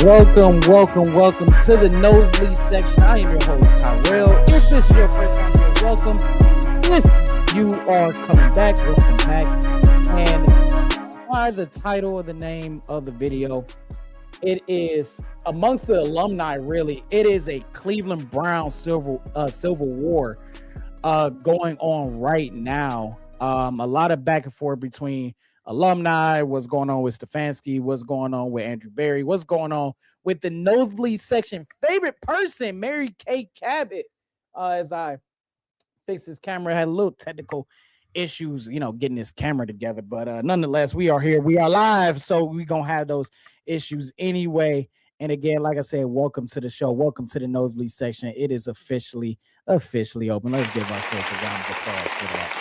Welcome to the nosebleed section. I am your host, Tyrell. If this is your first time here, welcome. If you are coming back, welcome back. And by the title of the name of the video, it is amongst the alumni, really, it is a Cleveland Browns civil war going on right now. A lot of back and forth between alumni, what's going on with Stefanski, what's going on with Andrew Berry, what's going on with the nosebleed section favorite person, Mary Kay Cabot. As I fixed his camera, had a little technical issues, getting this camera together. But nonetheless, we are here. We are live, so we're going to have those issues anyway. And again, like I said, welcome to the show. Welcome to the nosebleed section. It is officially open. Let's give ourselves a round of applause for that.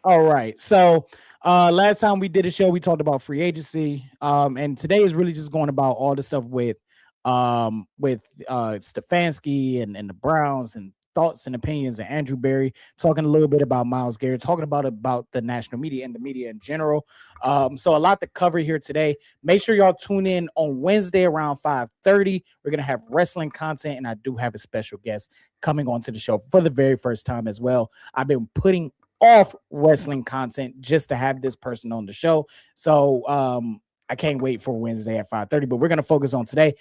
All right. So last time we did a show, we talked about free agency. And today is really just going about all the stuff with Stefanski and the Browns and thoughts and opinions and Andrew Berry, talking a little bit about Myles Garrett, talking about the national media and the media in general. So a lot to cover here today. Make sure y'all tune in on Wednesday around 5:30. We're going to have wrestling content, and I do have a special guest coming onto the show for the very first time as well. I've been putting off wrestling content just to have this person on the show. So I can't wait for Wednesday at 5:30, but we're going to focus on today.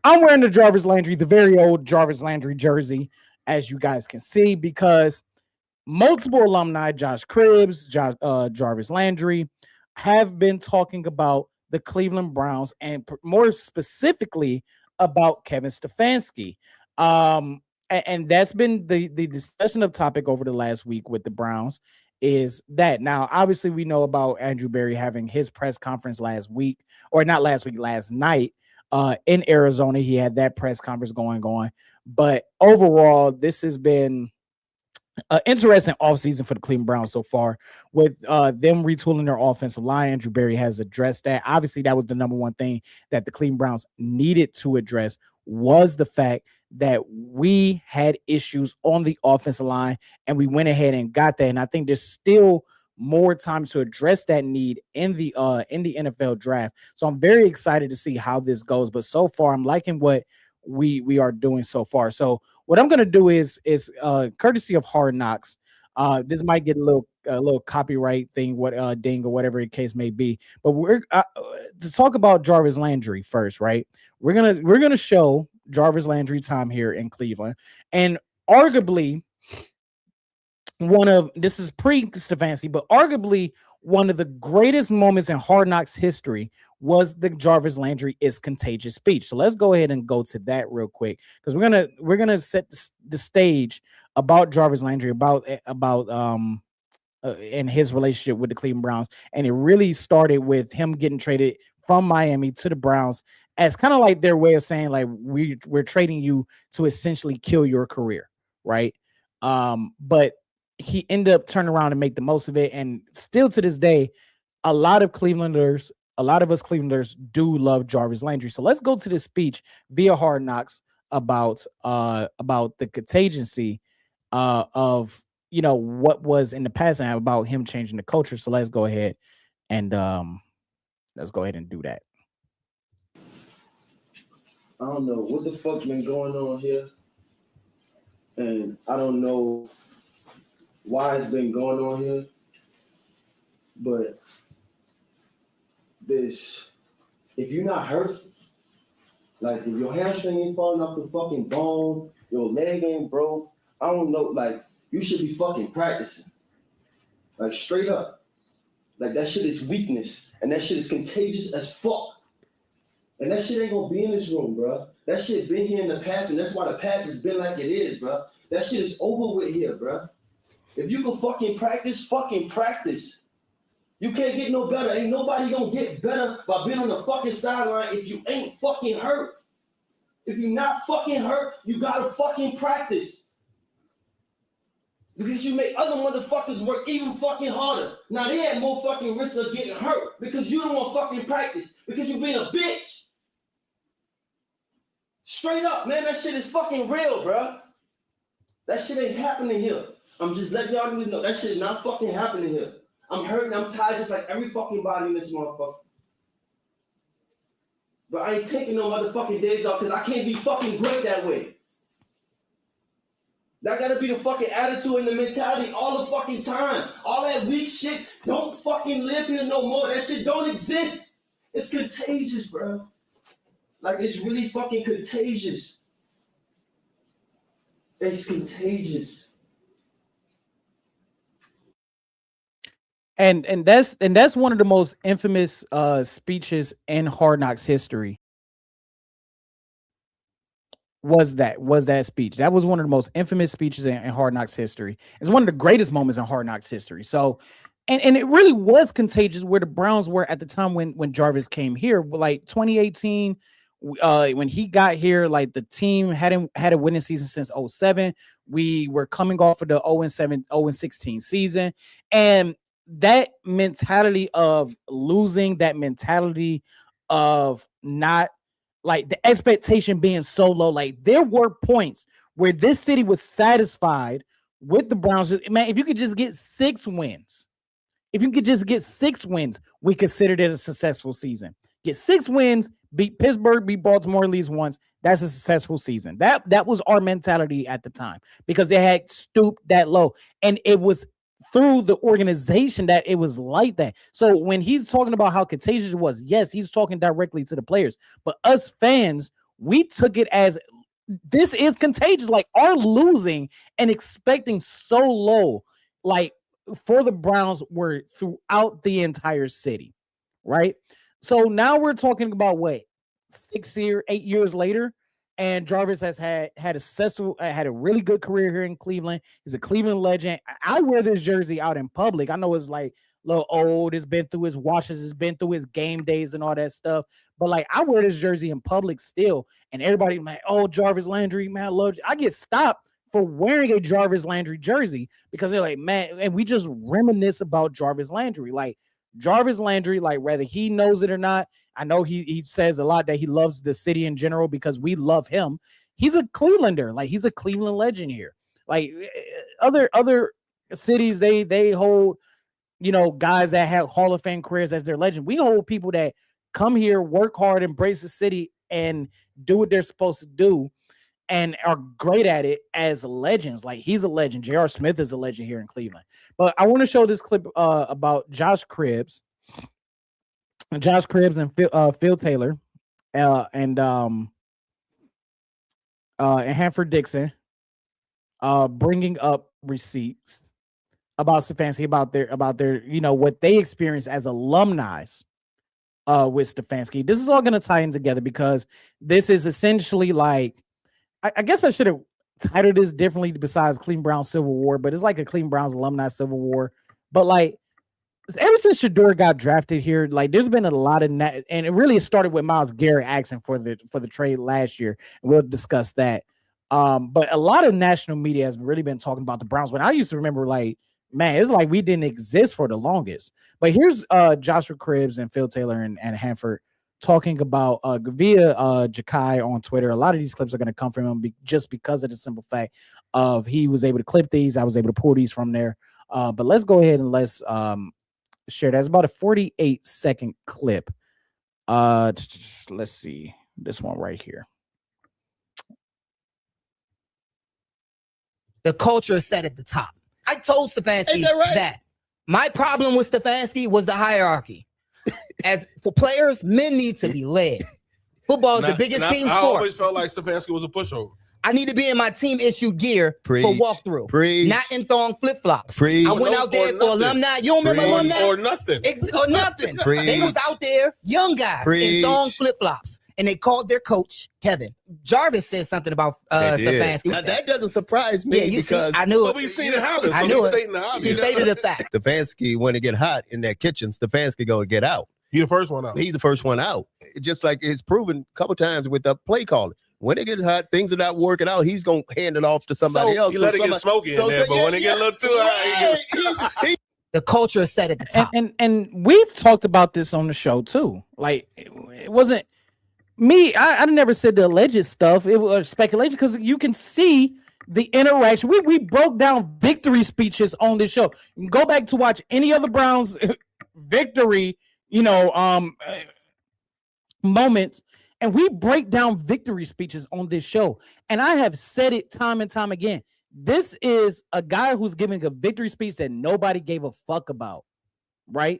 I'm wearing the Jarvis Landry, the very old Jarvis Landry jersey, as you guys can see, because multiple alumni, Josh Cribbs, Jarvis Landry, have been talking about the Cleveland Browns and more specifically about Kevin Stefanski. And that's been the discussion of topic over the last week with the Browns is that. Now, obviously, we know about Andrew Berry having his press conference last night in Arizona. He had that press conference going on. But overall, this has been an interesting offseason for the Cleveland Browns so far with them retooling their offensive line. Andrew Berry has addressed that. Obviously, that was the number one thing that the Cleveland Browns needed to address was the fact that we had issues on the offensive line, and we went ahead and got that. And I think there's still more time to address that need in the NFL draft. So I'm very excited to see how this goes. But so far, I'm liking what we are doing so far. So what I'm gonna do is courtesy of Hard Knocks. This might get a little copyright thing, ding or whatever the case may be. But we're to talk about Jarvis Landry first, right? We're gonna show Jarvis Landry time here in Cleveland, and arguably this is pre-Stefanski, but arguably one of the greatest moments in Hard Knocks history was the Jarvis Landry is contagious speech. So let's go ahead and go to that real quick, because we're gonna set the stage about Jarvis Landry, about in his relationship with the Cleveland Browns, and it really started with him getting traded from Miami to the Browns as kind of like their way of saying, like, we're trading you to essentially kill your career, right? But he ended up turning around and make the most of it. And still to this day, a lot of us Clevelanders do love Jarvis Landry. So let's go to this speech via Hard Knocks about the contagiousy of what was in the past and about him changing the culture. So let's go ahead and do that. I don't know what the fuck been going on here, and I don't know why it's been going on here, but if you're not hurt, like if your hamstring ain't falling off the fucking bone, your leg ain't broke, I don't know, like you should be fucking practicing, like straight up. Like that shit is weakness, and that shit is contagious as fuck. And that shit ain't gonna be in this room, bro. That shit been here in the past, and that's why the past has been like it is, bro. That shit is over with here, bro. If you can fucking practice. You can't get no better. Ain't nobody gonna get better by being on the fucking sideline if you ain't fucking hurt. If you're not fucking hurt, you gotta fucking practice. Because you make other motherfuckers work even fucking harder. Now they had more fucking risk of getting hurt because you don't want fucking practice. Because you being a bitch. Straight up, man, that shit is fucking real, bro. That shit ain't happening here. I'm just letting y'all know that shit is not fucking happening here. I'm hurting, I'm tired, just like every fucking body in this motherfucker. But I ain't taking no motherfucking days off because I can't be fucking great that way. That gotta be the fucking attitude and the mentality all the fucking time. All that weak shit don't fucking live here no more. That shit don't exist. It's contagious, bro. Like, it's really fucking contagious. It's contagious. And that's one of the most infamous speeches in Hard Knocks history. Was that speech? That was one of the most infamous speeches in Hard Knocks history. It's one of the greatest moments in Hard Knocks history. So, and it really was contagious where the Browns were at the time when Jarvis came here, like 2018. When he got here, like the team hadn't had a winning season since 07. We were coming off of the 0-7, 0-16 season, and that mentality of losing, that mentality of not, like, the expectation being so low. Like, there were points where this city was satisfied with the Browns. Man, if you could just get 6 wins, we considered it a successful season. Get 6 wins, beat Pittsburgh, beat Baltimore at least once. That's a successful season. That was our mentality at the time, because they had stooped that low, and it was through the organization that it was like that. So when he's talking about how contagious it was, yes, he's talking directly to the players, but us fans, we took it as this is contagious. Like, our losing and expecting so low, like, for the Browns were throughout the entire city, right? So now we're talking about what, 8 years later, and Jarvis has had a successful, had a really good career here in Cleveland. He's a Cleveland legend. I wear this jersey out in public. I know it's like a little old. It's been through his washes. It's been through his game days and all that stuff. But like, I wear this jersey in public still, and everybody like, oh, Jarvis Landry, man, I love you. I get stopped for wearing a Jarvis Landry jersey because they're like, man, and we just reminisce about Jarvis Landry. Like, Jarvis Landry, like, whether he knows it or not, I know he says a lot that he loves the city in general because we love him. He's a Clevelander. Like, he's a Cleveland legend here. Like, other cities, they hold, guys that have Hall of Fame careers as their legend. We hold people that come here, work hard, embrace the city, and do what they're supposed to do, and are great at it as legends. Like, he's a legend. J.R. Smith is a legend here in Cleveland. But I want to show this clip about Josh Cribbs and Phil Taylor and Hanford Dixon bringing up receipts about Stefanski, about their what they experienced as alumni with Stefanski. This is all going to tie in together because this is essentially like, I guess I should have titled this differently besides Cleveland Browns Civil War, but it's like a Cleveland Browns alumni Civil War. But like, ever since Shedeur got drafted here, like, there's been a lot of and it really started with Myles Garrett asking for the trade last year, and we'll discuss that. But a lot of national media has really been talking about the Browns. When I used to remember, like, man, it's like we didn't exist for the longest. But here's Joshua Cribbs and Phil Taylor and Hanford talking about via Jakai on Twitter. A lot of these clips are going to come from him just because of the simple fact of he was able to clip these. I was able to pull these from there. But let's go ahead and let's share that. It's about a 48-second clip. Let's see this one right here. The culture is set at the top. I told Stefanski that my problem with Stefanski was the hierarchy. As for players, men need to be led. Football is the biggest team sport. I always felt like Stefanski was a pushover. I need to be in my team issued gear for walkthrough, not in thong flip flops. I went out there for alumni. You don't remember alumni? Or nothing. Or nothing. They was out there, young guys, in thong flip flops. And they called their coach, Kevin. Jarvis said something about Stefanski. Now, that doesn't surprise me because I knew it. But we've seen it happen. I knew it. He stated a fact. Stefanski, when it get hot in that kitchen, Stefanski gonna get out. He's the first one out. He's the first one out. Just like it's proven a couple times with the play calling. When it gets hot, things are not working out. He's gonna hand it off to somebody else. He let it get smoky in there, but when it get a little too hot, the culture is set at the top. And we've talked about this on the show too. Like, it wasn't me. I never said the alleged stuff. It was speculation because you can see the interaction. We broke down victory speeches on this show. You can go back to watch any other Browns victory, moments, And we break down victory speeches on this show. And I have said it time and time again. This is a guy who's giving a victory speech that nobody gave a fuck about. Right?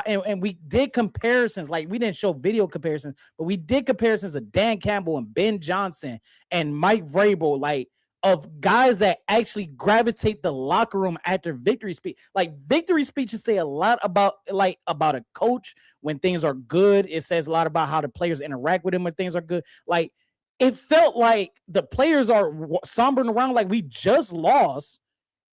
And we did comparisons, like we didn't show video comparisons, but we did comparisons of Dan Campbell and Ben Johnson and Mike Vrabel, like of guys that actually gravitate the locker room after victory speech. Like victory speeches say a lot about a coach when things are good. It says a lot about how the players interact with him when things are good. Like it felt like the players are sombering around like we just lost.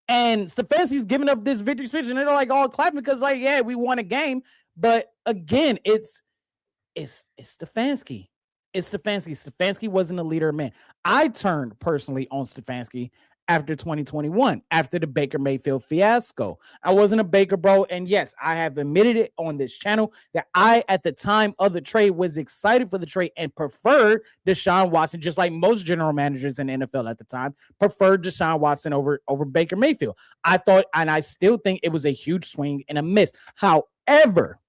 And Stefanski's giving up this victory speech, and they're like all clapping because, like, yeah, we won a game. But again, it's Stefanski. It's Stefanski. Stefanski wasn't a leader of men. I turned personally on Stefanski after 2021, after the Baker Mayfield fiasco. I wasn't a Baker bro. And yes, I have admitted it on this channel that I, at the time of the trade, was excited for the trade and preferred Deshaun Watson, just like most general managers in the NFL at the time, preferred Deshaun Watson over Baker Mayfield. I thought, and I still think it was a huge swing and a miss. However,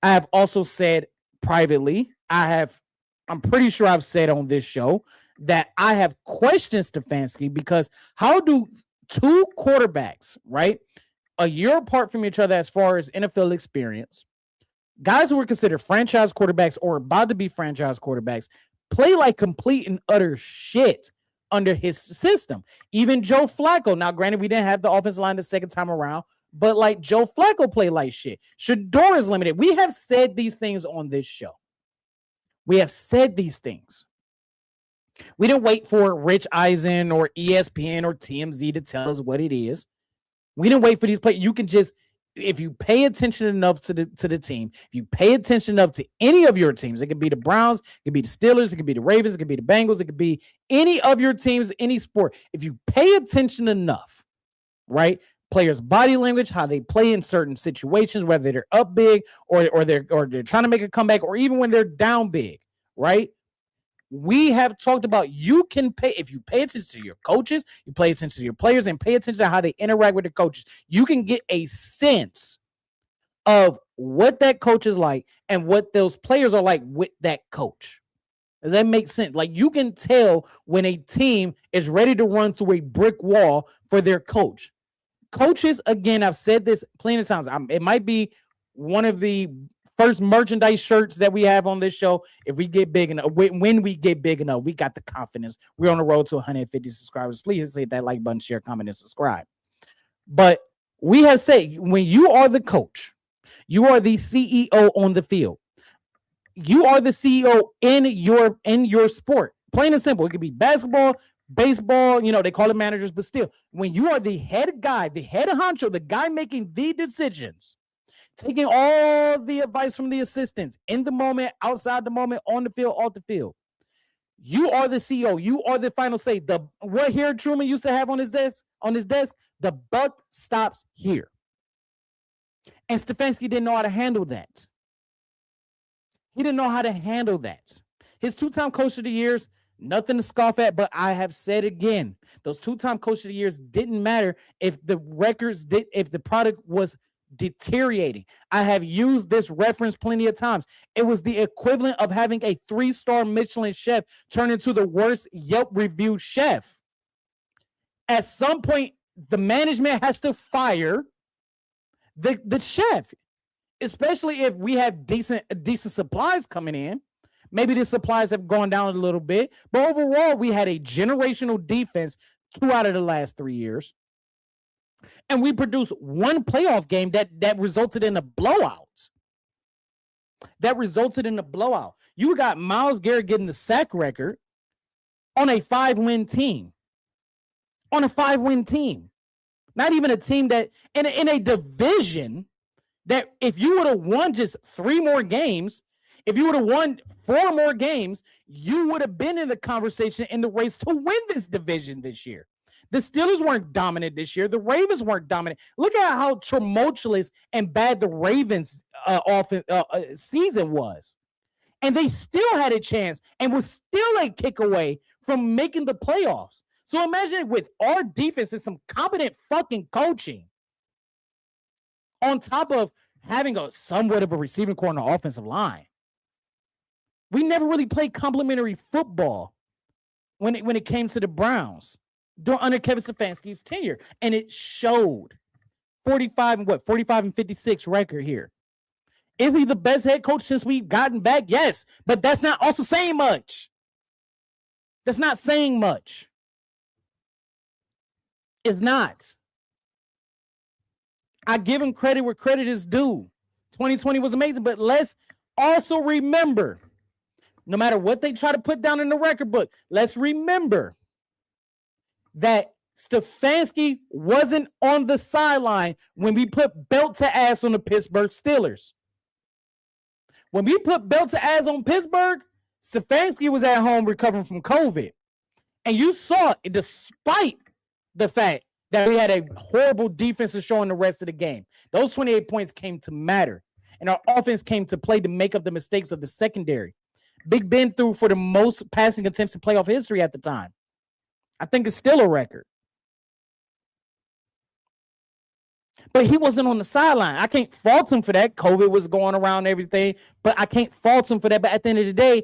I have also said privately, I'm pretty sure I've said on this show that I have questioned Stefanski because how do two quarterbacks, right, a year apart from each other as far as NFL experience, guys who were considered franchise quarterbacks or about to be franchise quarterbacks, play like complete and utter shit under his system? Even Joe Flacco. Now, granted, we didn't have the offensive line the second time around, but like Joe Flacco played like shit. Shador is limited. We have said these things on this show. We have said these things. We didn't wait for Rich Eisen or ESPN or TMZ to tell us what it is. We didn't wait for these players. You can just, if you pay attention enough to the team, if you pay attention enough to any of your teams, it could be the Browns, it could be the Steelers, it could be the Ravens, it could be the Bengals, it could be any of your teams, any sport. If you pay attention enough, right? Players' body language, how they play in certain situations, whether they're up big or they're trying to make a comeback, or even when they're down big, right? We have talked about if you pay attention to your coaches, you pay attention to your players, and pay attention to how they interact with the coaches, you can get a sense of what that coach is like and what those players are like with that coach. Does that make sense? Like you can tell when a team is ready to run through a brick wall for their coach. Coaches, again, I've said this plenty of times. It might be one of the first merchandise shirts that we have on this show. If we get big enough, when we get big enough, we got the confidence. We're on the road to 150 subscribers. Please hit that like button, share, comment, and subscribe. But we have said, when you are the coach, you are the CEO on the field. You are the CEO in your sport. Plain and simple. It could be basketball, baseball, they call it managers, but still, when you are the head guy, the head honcho, the guy making the decisions, taking all the advice from the assistants in the moment, outside the moment, on the field, off the field, you are the CEO. You are the final say. What Harry Truman used to have on his desk, the buck stops here. And Stefanski didn't know how to handle that. He didn't know how to handle that. His two-time coach of the years, nothing to scoff at, but I have said again, those two-time coach of the years didn't matter if the product was deteriorating. I have used this reference plenty of times. It was the equivalent of having a 3-star Michelin chef turn into the worst Yelp review chef. At some point, the management has to fire the chef, especially if we have decent supplies coming in. Maybe the supplies have gone down a little bit, but overall, we had a generational defense 2 out of the last 3 years. And we produced one playoff game that resulted in a blowout. You got Myles Garrett getting the sack record on a 5-win team. Not even a team that in a division that if you would have won just 3 more games, if you would have won 4 more games, you would have been in the conversation in the race to win this division this year. The Steelers weren't dominant this year. The Ravens weren't dominant. Look at how tumultuous and bad the Ravens season was. And they still had a chance and was still a kick away from making the playoffs. So imagine with our defense and some competent fucking coaching on top of having somewhat of a receiving core on the offensive line. We never really played complimentary football when it came to the Browns under Kevin Stefanski's tenure, and it showed. 45 and 56 record here. Is he the best head coach since we've gotten back? Yes, but that's not also saying much. That's not saying much. It's not. I give him credit where credit is due. 2020 was amazing, but let's also remember, no matter what they try to put down in the record book, let's remember that Stefanski wasn't on the sideline when we put belt to ass on the Pittsburgh Steelers. When we put belt to ass on Pittsburgh, Stefanski was at home recovering from COVID. And you saw it despite the fact that we had a horrible defense to show in the rest of the game. Those 28 points came to matter. And our offense came to play to make up the mistakes of the secondary. Big Ben threw for the most passing attempts in playoff history at the time. I think it's still a record. But he wasn't on the sideline. I can't fault him for that. COVID was going around and everything, but I can't fault him for that. But at the end of the day,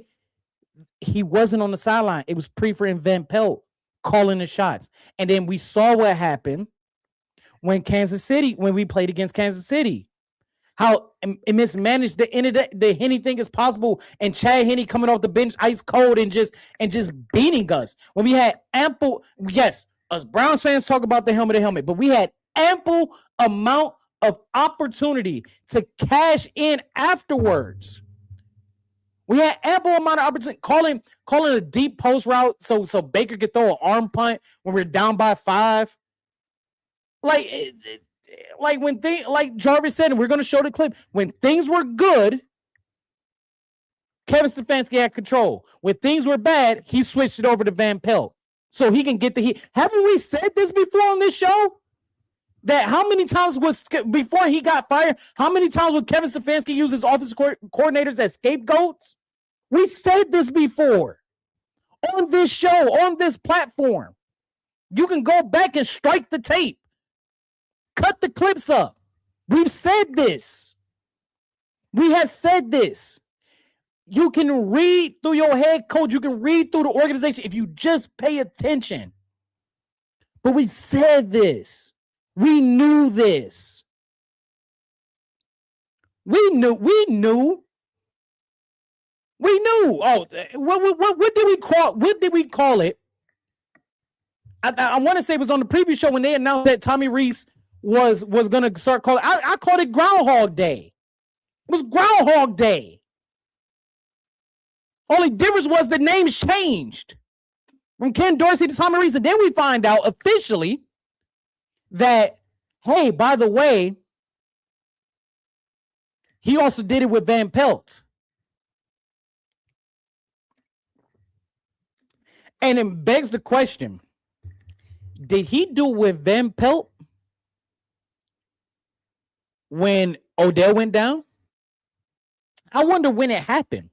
he wasn't on the sideline. It was Prefer and Van Pelt calling the shots. And then we saw what happened when we played against Kansas City. How it mismanaged the end of the Henne thing as possible, and Chad Henne coming off the bench ice cold and just beating us. When we had ample, yes, us Browns fans talk about the helmet, but we had ample amount of opportunity to cash in afterwards. We had ample amount of opportunity calling a deep post route so Baker could throw an arm punt when we're down by 5. Like Jarvis said, and we're going to show the clip. When things were good, Kevin Stefanski had control. When things were bad, he switched it over to Van Pelt so he can get the heat. Haven't we said this before on this show? That how many times was before he got fired? How many times would Kevin Stefanski use his offensive coordinators as scapegoats? We said this before on this show, on this platform. You can go back and strike the tape. Cut the clips up. We've said this. We have said this. You can read through your head coach. You can read through the organization if you just pay attention. But we said this. We knew this. We knew. Oh, what did we call? What did we call it? I want to say it was on the preview show when they announced that Tommy Reese was going to start calling. I called it Groundhog Day. It was Groundhog Day. Only difference was the names changed from Ken Dorsey to Tommy Reese. And then we find out officially that, hey, by the way, he also did it with Van Pelt. And it begs the question, did he do it with Van Pelt when Odell went down? I wonder when it happened.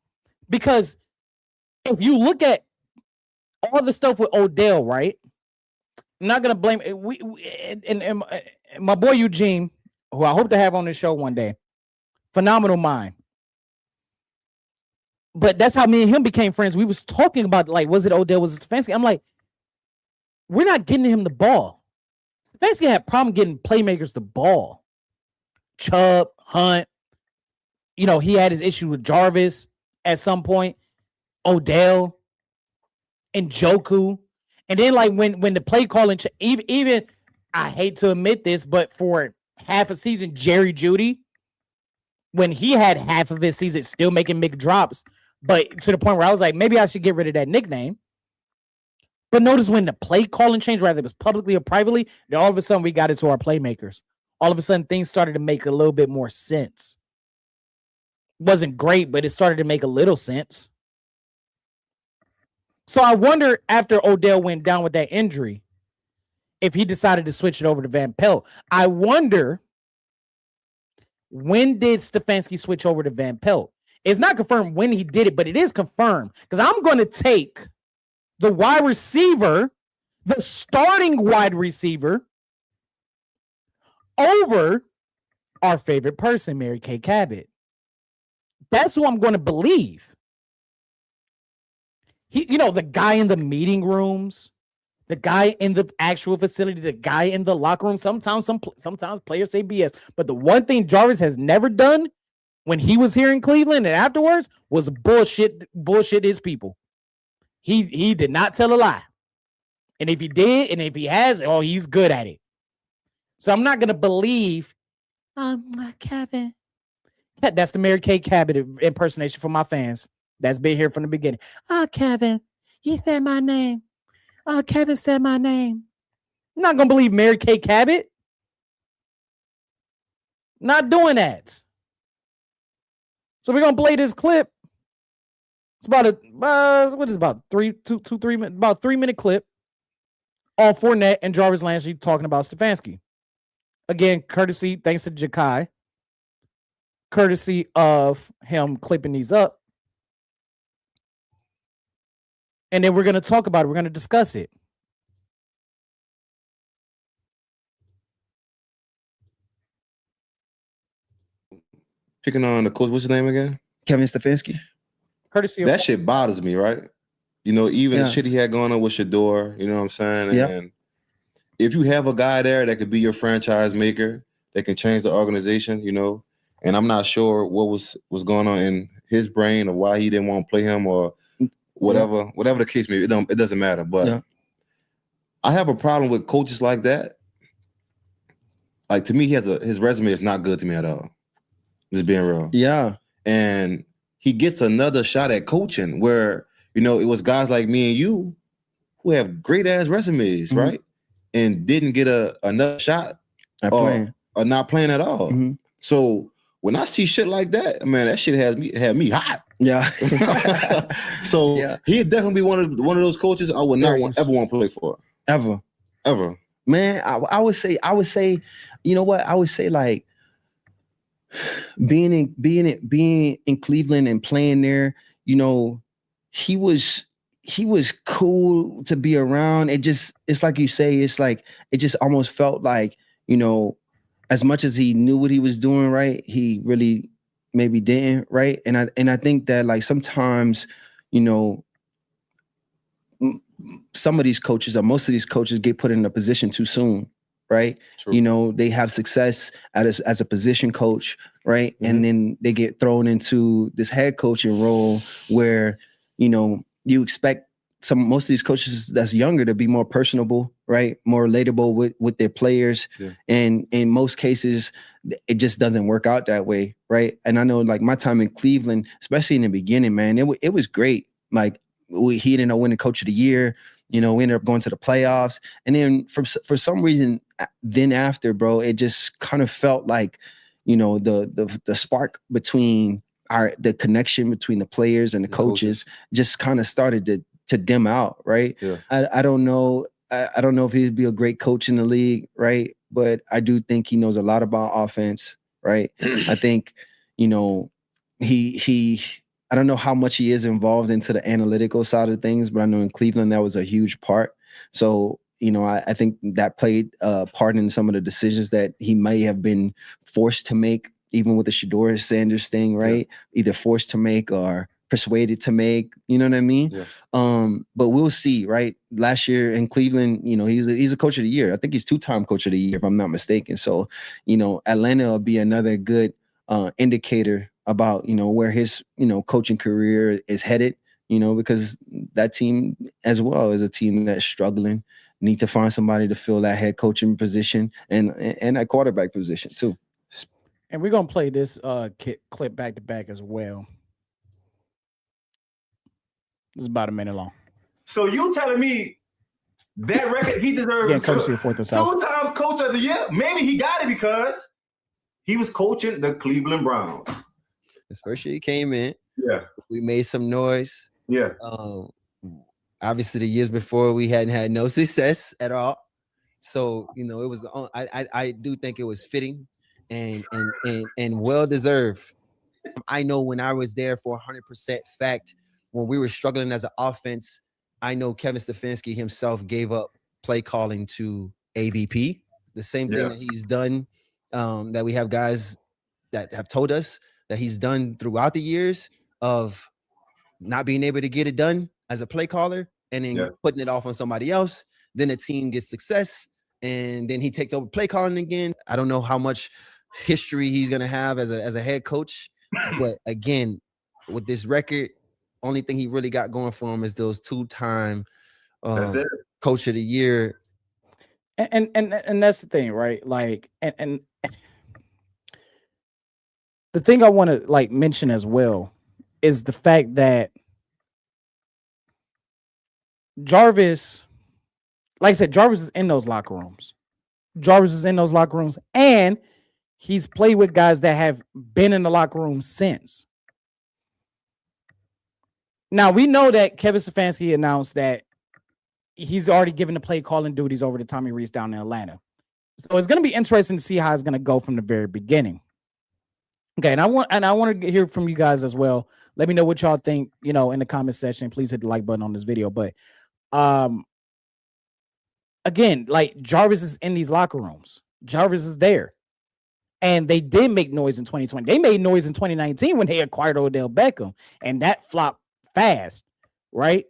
Because if you look at all the stuff with Odell, right? I'm not going to blame it. And my boy Eugene, who I hope to have on the show one day, phenomenal mind. But that's how me and him became friends. We was talking about, like, was it Odell, was it Stefanski? I'm like, we're not getting him the ball. Stefanski had a problem getting playmakers the ball. Chubb, Hunt, he had his issue with Jarvis at some point, Odell, and Njoku. And then, like, when the play calling, even I hate to admit this, but for half a season, Jerry Jeudy, when he had half of his season still making big drops, but to the point where I was like, maybe I should get rid of that nickname. But notice when the play calling changed, whether it was publicly or privately, then all of a sudden we got into our playmakers. All of a sudden things started to make a little bit more sense. Wasn't great, but it started to make a little sense. So I wonder after Odell went down with that injury, if he decided to switch it over to Van Pelt. I wonder, when did Stefanski switch over to Van Pelt? It's not confirmed when he did it, but it is confirmed because I'm going to take the wide receiver, the starting wide receiver, over our favorite person, Mary Kay Cabot. That's who I'm going to believe. The guy in the meeting rooms, the guy in the actual facility, the guy in the locker room. Sometimes players say BS, but the one thing Jarvis has never done when he was here in Cleveland and afterwards was bullshit his people. He did not tell a lie. And if he did, and if he has, he's good at it. So I'm not gonna believe Kevin. That's the Mary Kay Cabot impersonation for my fans that's been here from the beginning. Kevin, you said my name. Kevin said my name. I'm not gonna believe Mary Kay Cabot. Not doing that. So we're gonna play this clip. It's about about 3-minute clip on Fournette and Jarvis Landry talking about Stefanski. Again, courtesy, thanks to Jakai. Courtesy of him clipping these up. And then we're going to talk about it. We're going to discuss it. Picking on the coach, what's his name again? Kevin Stefanski. Courtesy of that shit bothers me, right? Even the shit he had going on with Shador, you know what I'm saying? Yeah. And if you have a guy there that could be your franchise maker, that can change the organization, and I'm not sure what was going on in his brain or why he didn't want to play him or whatever the case may be. It doesn't matter. But I have a problem with coaches like that. Like, to me, his resume is not good to me at all. Just being real. Yeah. And he gets another shot at coaching where, it was guys like me and you who have great ass resumes, right? And didn't get another shot or not playing at all. So when I see shit like that, man, that shit had me hot. Yeah. So he'd definitely be one of those coaches I would not ever want to play for. Ever. Man, I would say, you know what? I would say, like, being in Cleveland and playing there, he was cool to be around. It's like you say, it's like it just almost felt like, as much as he knew what he was doing, right, he really maybe didn't, right? And I think that, like, sometimes, some of these coaches or most of these coaches get put in a position too soon, right? True. They have success as a position coach, right? And then they get thrown into this head coaching role where, you expect most of these coaches that's younger to be more personable, right? More relatable with their players. Yeah. And in most cases, it just doesn't work out that way, right? And I know, like, my time in Cleveland, especially in the beginning, man, it was great. Like, he ended up winning Coach of the Year. We ended up going to the playoffs. And then for some reason, then after, bro, it just kind of felt like, the spark between the connection between the players and the coaches just kind of started to dim out, right? Yeah. I don't know. I don't know if he'd be a great coach in the league, right? But I do think he knows a lot about offense, right? I think, he I don't know how much he is involved into the analytical side of things, but I know in Cleveland that was a huge part. So, I think that played a part in some of the decisions that he may have been forced to make, even with the Shador Sanders thing, right? Yeah. Either forced to make or persuaded to make, you know what I mean? Yeah. But we'll see, right? Last year in Cleveland, he's a coach of the year. I think he's 2-time coach of the year, if I'm not mistaken. So, Atlanta will be another good indicator about, where his, coaching career is headed, because that team as well is a team that's struggling, need to find somebody to fill that head coaching position and that quarterback position too. And we're going to play this clip back to back as well. This is about a minute long. So you telling me that record he deserves two-time coach of the year? Maybe he got it because he was coaching the Cleveland Browns. His first year he came in. Yeah. We made some noise. Yeah. Obviously the years before we hadn't had no success at all. So, it was I do think it was fitting and well deserved. I know when I was there for 100% fact, when we were struggling as an offense, I know Kevin Stefanski himself gave up play calling to AVP. The same thing that he's done, that we have guys that have told us that he's done throughout the years of not being able to get it done as a play caller and then putting it off on somebody else. Then the team gets success and then he takes over play calling again. I don't know how much history he's going to have as a head coach. But again, with this record, only thing he really got going for him is those 2-time coach of the year. And that's the thing, right? Like, and the thing I want to like mention as well is the fact that Jarvis, like I said, Jarvis is in those locker rooms. Jarvis is in those locker rooms, and he's played with guys that have been in the locker room since. Now, we know that Kevin Stefanski announced that he's already given the play calling duties over to Tommy Rees down in Atlanta. So it's going to be interesting to see how it's going to go from the very beginning. Okay, and I want to hear from you guys as well. Let me know what y'all think, in the comment section. Please hit the like button on this video. But again, like Jarvis is in these locker rooms. Jarvis is there. And they did make noise in 2020. They made noise in 2019 when they acquired Odell Beckham, and that flopped fast, right?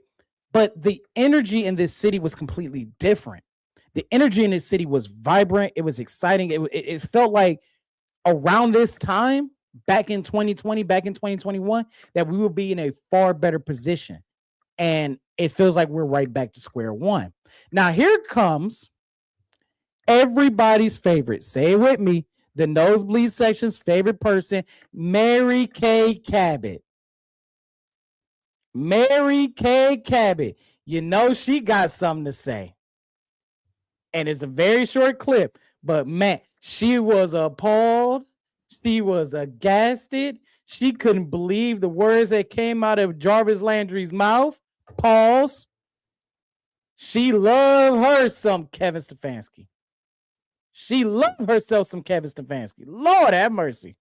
But the energy in this city was completely different. The energy in this city was vibrant. It was exciting. It felt like around this time, back in 2020, back in 2021, that we will be in a far better position. And it feels like we're right back to square one. Now, here comes everybody's favorite. Say it with me. The nosebleed section's favorite person, Mary Kay Cabot. Mary Kay Cabot. She got something to say. And it's a very short clip, but man, she was appalled. She was aghasted. She couldn't believe the words that came out of Jarvis Landry's mouth. Pause. She loved her some Kevin Stefanski. She loved herself some Kevin Stefanski. Lord have mercy.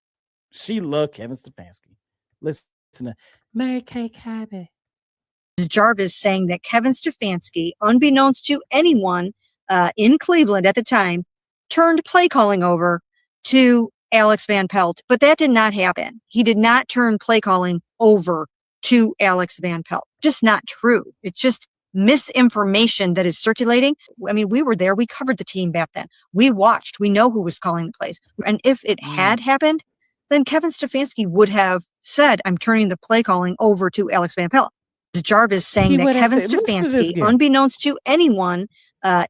She loved Kevin Stefanski. Listen to Mary Kay Cabot. Jarvis saying that Kevin Stefanski, unbeknownst to anyone in Cleveland at the time, turned play calling over to Alex Van Pelt, but that did not happen. He did not turn play calling over to Alex Van Pelt. Just not true. It's just misinformation that is circulating. I mean, we were there. We covered the team back then. We watched. We know who was calling the plays. And if it had happened, then Kevin Stefanski would have said, I'm turning the play calling over to Alex Van Pelt. Jarvis saying that Kevin Stefanski, unbeknownst to anyone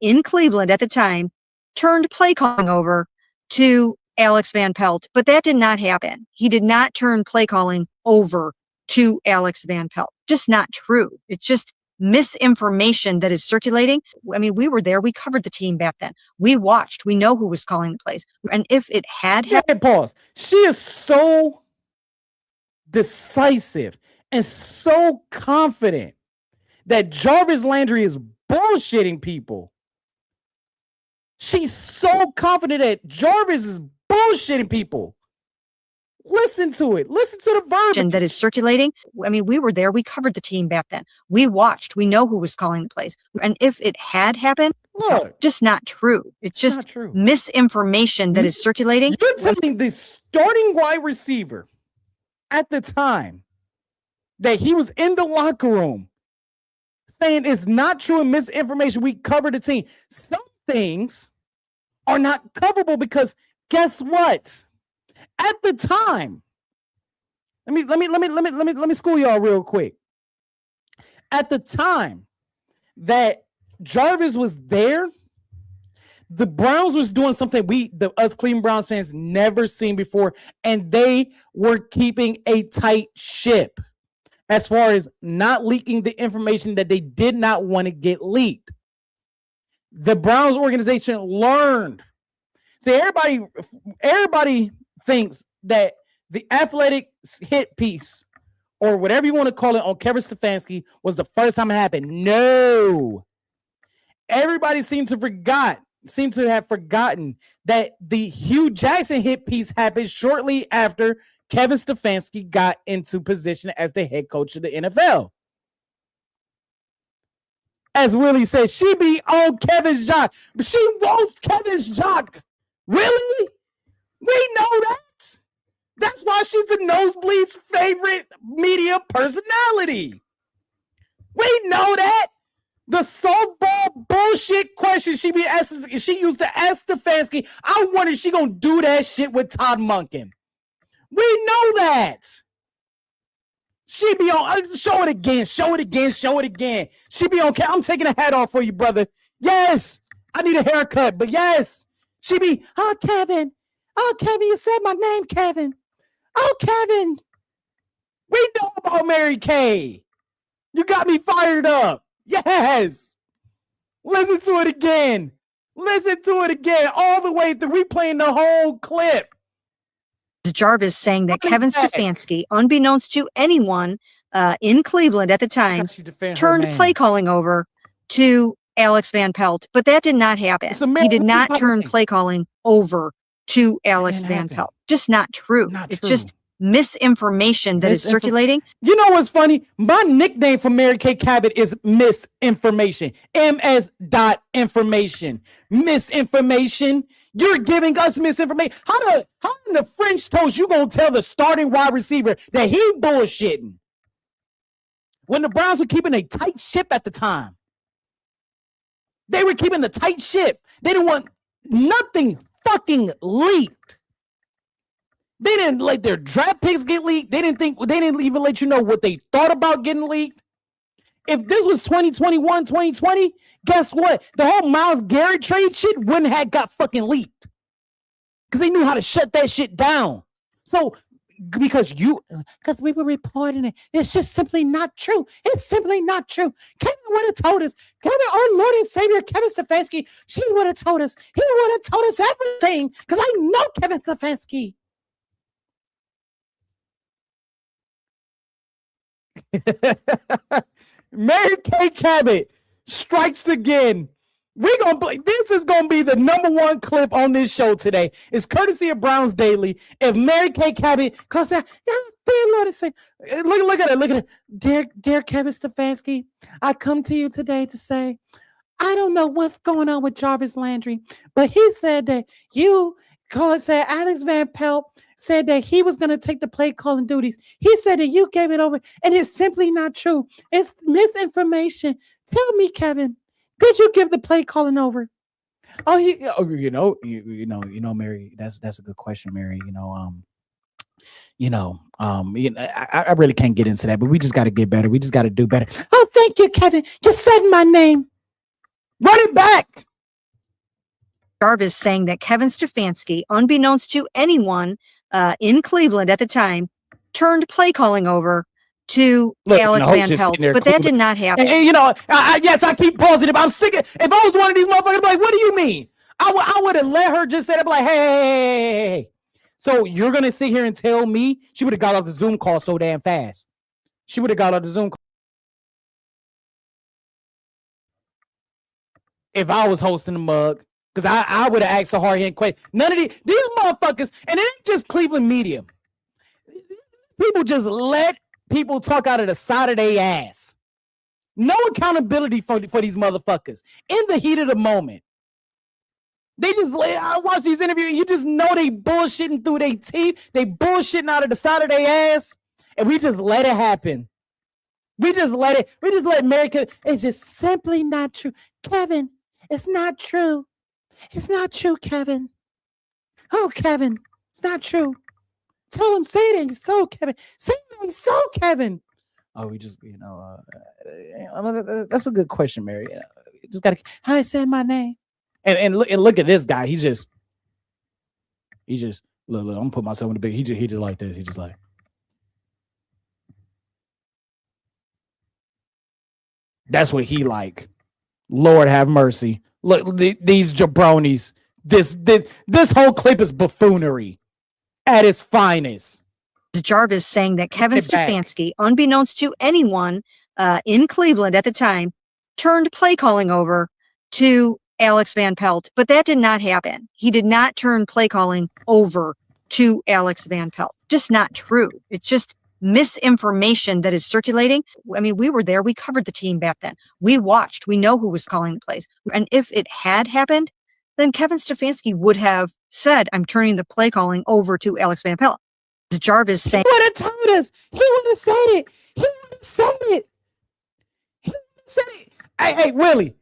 in Cleveland at the time, turned play calling over to Alex Van Pelt, but that did not happen. He did not turn play calling over to Alex Van Pelt. Just not true. It's just misinformation that is circulating. I mean, we were there. We covered the team back then. We watched. We know who was calling the plays. And if it had happened, pause. She is so decisive and so confident that Jarvis Landry is bullshitting people. She's so confident that Jarvis is bullshitting people. Listen to it. Listen to the verbiage that is circulating. I mean, we were there. We covered the team back then. We watched. We know who was calling the plays. And if it had happened, just not true. It's just misinformation that is circulating. You're telling the starting wide receiver at the time that he was in the locker room saying it's not true and misinformation. We covered the team. Some things are not coverable because guess what? At the time, let me school y'all real quick. At the time that Jarvis was there, the Browns was doing something us Cleveland Browns fans never seen before, and they were keeping a tight ship as far as not leaking the information that they did not want to get leaked. The Browns organization learned. See, everybody thinks that the Athletic hit piece or whatever you want to call it on Kevin Stefanski was the first time it happened. No. Everybody seemed to have forgotten that the Hugh Jackson hit piece happened shortly after Kevin Stefanski got into position as the head coach of the NFL. As Willie said, she be on Kevin's job, but she wants Kevin's job. Really? We know that. That's why she's the Nosebleed's favorite media personality. We know that. The softball bullshit question she be asking, she used to ask Stefanski. I wonder if she gonna do that shit with Todd Monken. We know that. She be on, show it again, show it again, show it again. She be on, I'm taking a hat off for you, brother. Yes, I need a haircut, but yes. She be, oh, Kevin, you said my name, Kevin. Oh, Kevin. We know about Mary Kay. You got me fired up. Yes. Listen to it again. Listen to it again all the way through. We playing the whole clip. Jarvis saying that Kevin Stefanski, unbeknownst to anyone in Cleveland at the time, turned play calling over to Alex Van Pelt, but that did not happen. He did not turn play calling over to Alex Van Pelt. Just not true. It's just misinformation that is circulating. You know what's funny? My nickname for Mary Kay Cabot is misinformation. MS.information. Misinformation. You're giving us misinformation. How in the French toast you gonna tell the starting wide receiver that he bullshitting? When the Browns were keeping a tight ship at the time. They were keeping the tight ship. They didn't want nothing fucking leaked. They didn't let their draft picks get leaked. They didn't even let you know what they thought about getting leaked. If this was 2021, 2020, guess what? The whole Myles Garrett trade shit wouldn't have got fucking leaked. Because they knew how to shut that shit down. So, because we were reporting it. It's just simply not true. It's simply not true. Kevin would have told us. Kevin, our Lord and Savior, Kevin Stefanski, he would have told us. He would have told us everything. Because I know Kevin Stefanski. Mary Kay Cabot strikes again. We're gonna play. This is gonna be the #1 clip on this show today. It's courtesy of Browns Daily. If Mary Kay Cabot, cause dear Lord, say, look at it. Dear Kevin Stefanski, I come to you today to say, I don't know what's going on with Jarvis Landry, but he said that Alex Van Pelt said that he was going to take the play calling duties. He said that you gave it over, and it's simply not true. It's misinformation. Tell me, Kevin, did you give the play calling over? Mary, that's a good question, Mary. I really can't get into that, but we just got to get better. We just got to do better. Oh, thank you, Kevin. You said my name. Run it back. Jarvis saying that Kevin Stefanski, unbeknownst to anyone in Cleveland at the time, turned play calling over to Alex Van Pelt, but that did not happen. Yes, I keep pausing. I'm sick of. If I was one of these motherfuckers, I'd be like, what do you mean? I would have let her just say that, be like, hey. So you're gonna sit here and tell me she would have got off the Zoom call so damn fast? She would have got off the Zoom call if I was hosting the mug. Because I would have asked a hard-hitting question. None of these motherfuckers, and it ain't just Cleveland media. People just let people talk out of the side of their ass. No accountability for these motherfuckers. In the heat of the moment. I watch these interviews, and you just know they bullshitting through their teeth. They bullshitting out of the side of their ass. And we just let it happen. We just let America. It's just simply not true. Kevin, it's not true. It's not true, Kevin. Oh, Kevin, it's not true. Tell him, say it ain't so, Kevin. Say it ain't so, Kevin. Oh, we just, that's a good question, Mary. Just gotta. I said my name, and look at this guy. He just look. I'm gonna put myself in the big. He just like this. He just like. That's what he like. Lord have mercy. Look, these jabronis. This whole clip is buffoonery at its finest. Jarvis saying that Kevin Stefanski, unbeknownst to anyone in Cleveland at the time, turned play calling over to Alex Van Pelt, but that did not happen. He did not turn play calling over to Alex Van Pelt. Just not true. It's just misinformation that is circulating. I mean, we were there. We covered the team back then. We watched. We know who was calling the plays. And if it had happened, then Kevin Stefanski would have said, I'm turning the play calling over to Alex Van Pelt. Jarvis saying, "He would have told us. He would have said it. He would have said it. He would have said it." Hey, Willie,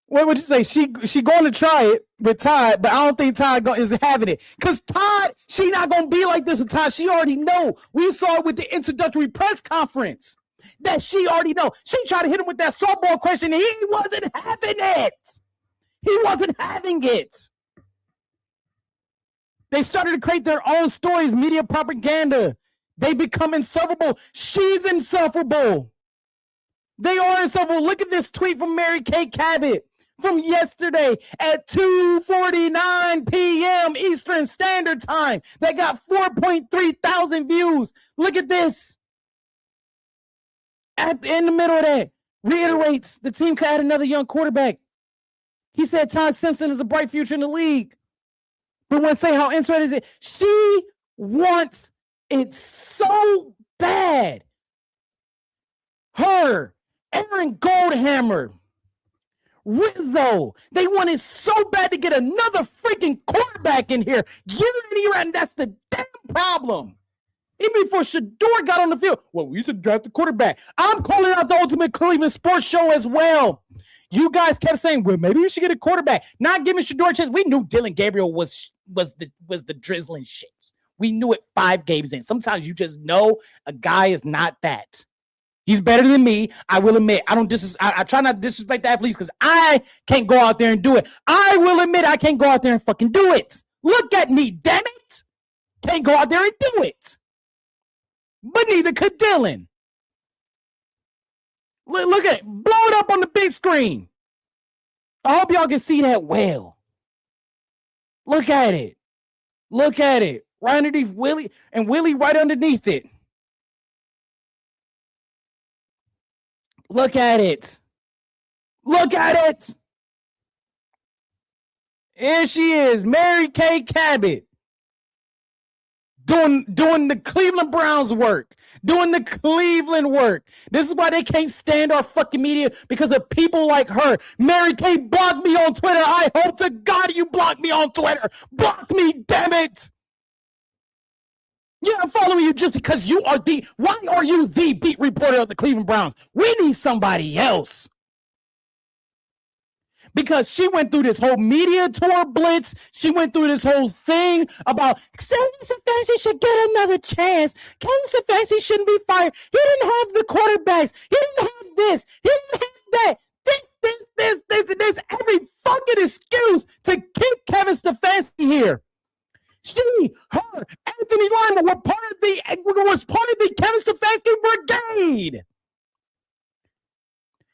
what would you say? She going to try it with Todd, but I don't think Todd is having it. Because Todd, she not going to be like this with Todd. She already know. We saw it with the introductory press conference that she already know. She tried to hit him with that softball question, and he wasn't having it. He wasn't having it. They started to create their own stories, media propaganda. They become insufferable. She's insufferable. They are insufferable. Look at this tweet from Mary Kay Cabot from yesterday at 2:49 p.m. Eastern Standard Time. They got 4.3 thousand views. Look at this. In the middle of that, reiterates the team could add another young quarterback. He said Todd Simpson is a bright future in the league. But when say how interesting is it, she wants it so bad. Her, Aaron Goldhammer, Rizzo, they wanted so bad to get another freaking quarterback in here. And that's the damn problem. Even before Shador got on the field, well, we used to draft the quarterback. I'm calling out the Ultimate Cleveland Sports Show as well. You guys kept saying, well, maybe we should get a quarterback. Not giving Shador a chance. We knew Dylan Gabriel was the drizzling shits. We knew it 5 games in. Sometimes you just know a guy is not that. He's better than me. I will admit. I try not to disrespect the athletes because I can't go out there and do it. I will admit I can't go out there and fucking do it. Look at me, damn it. Can't go out there and do it. But neither could Dylan. Look at it. Blow it up on the big screen. I hope y'all can see that well. Look at it. Look at it. Right underneath Willie, and Willie right underneath it. Look at it. Look at it. Here she is, Mary Kay Cabot. Doing the Cleveland Browns work. Doing the Cleveland work. This is why they can't stand our fucking media, because of people like her. Mary Kay blocked me on Twitter. I hope to God you block me on Twitter. Block me, damn it. Yeah, I'm following you just because you are why are you the beat reporter of the Cleveland Browns? We need somebody else. Because she went through this whole media tour blitz. She went through this whole thing about Kevin Stefanski should get another chance. Kevin Stefanski shouldn't be fired. He didn't have the quarterbacks. He didn't have this. He didn't have that. This every fucking excuse to keep Kevin Stefanski here. She, her, Anthony Lyman was part of the Kevin Stefanski brigade.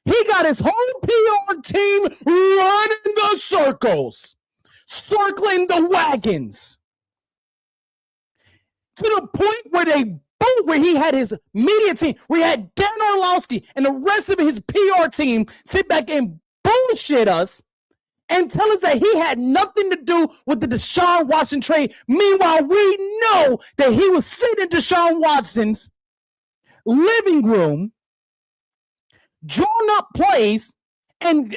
He got his whole PR team running the circles, circling the wagons, to the point where he had his media team, where he had Dan Orlovsky and the rest of his PR team sit back and bullshit us and tell us that he had nothing to do with the Deshaun Watson trade. Meanwhile, we know that he was sitting in Deshaun Watson's living room, drawn up plays and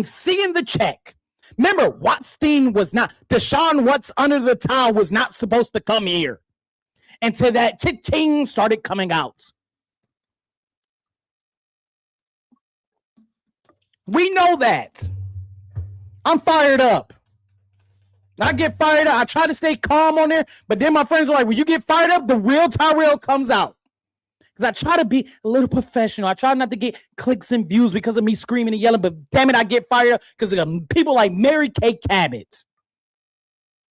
seeing the check. Remember, Watson was not, Deshaun Watts under the towel was not supposed to come here until that ching started coming out. We know that. I'm fired up. I get fired up. I try to stay calm on there, but then my friends are like, when you get fired up, the real Tyrell comes out. Because I try to be a little professional. I try not to get clicks and views because of me screaming and yelling, but damn it, I get fired up because of people like Mary Kay Cabot,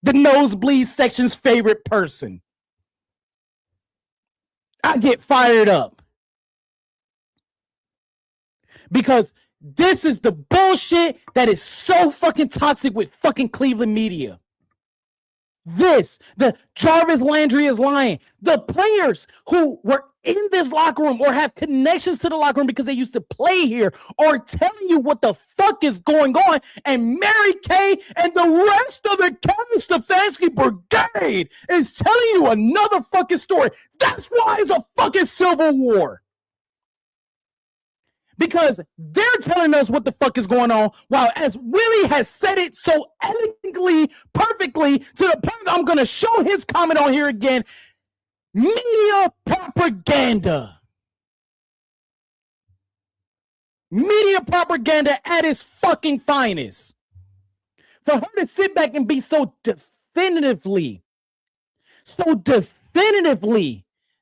the nosebleed section's favorite person. I get fired up because this is the bullshit that is so fucking toxic with fucking Cleveland media. The Jarvis Landry is lying. The players who were in this locker room or have connections to the locker room because they used to play here are telling you what the fuck is going on. And Mary Kay and the rest of the Kevin Stefanski brigade is telling you another fucking story. That's why it's a fucking civil war. Because they're telling us what the fuck is going on, while as Willie has said it so elegantly, perfectly, to the point I'm going to show his comment on here again. Media propaganda. Media propaganda at its fucking finest. For her to sit back and be so definitively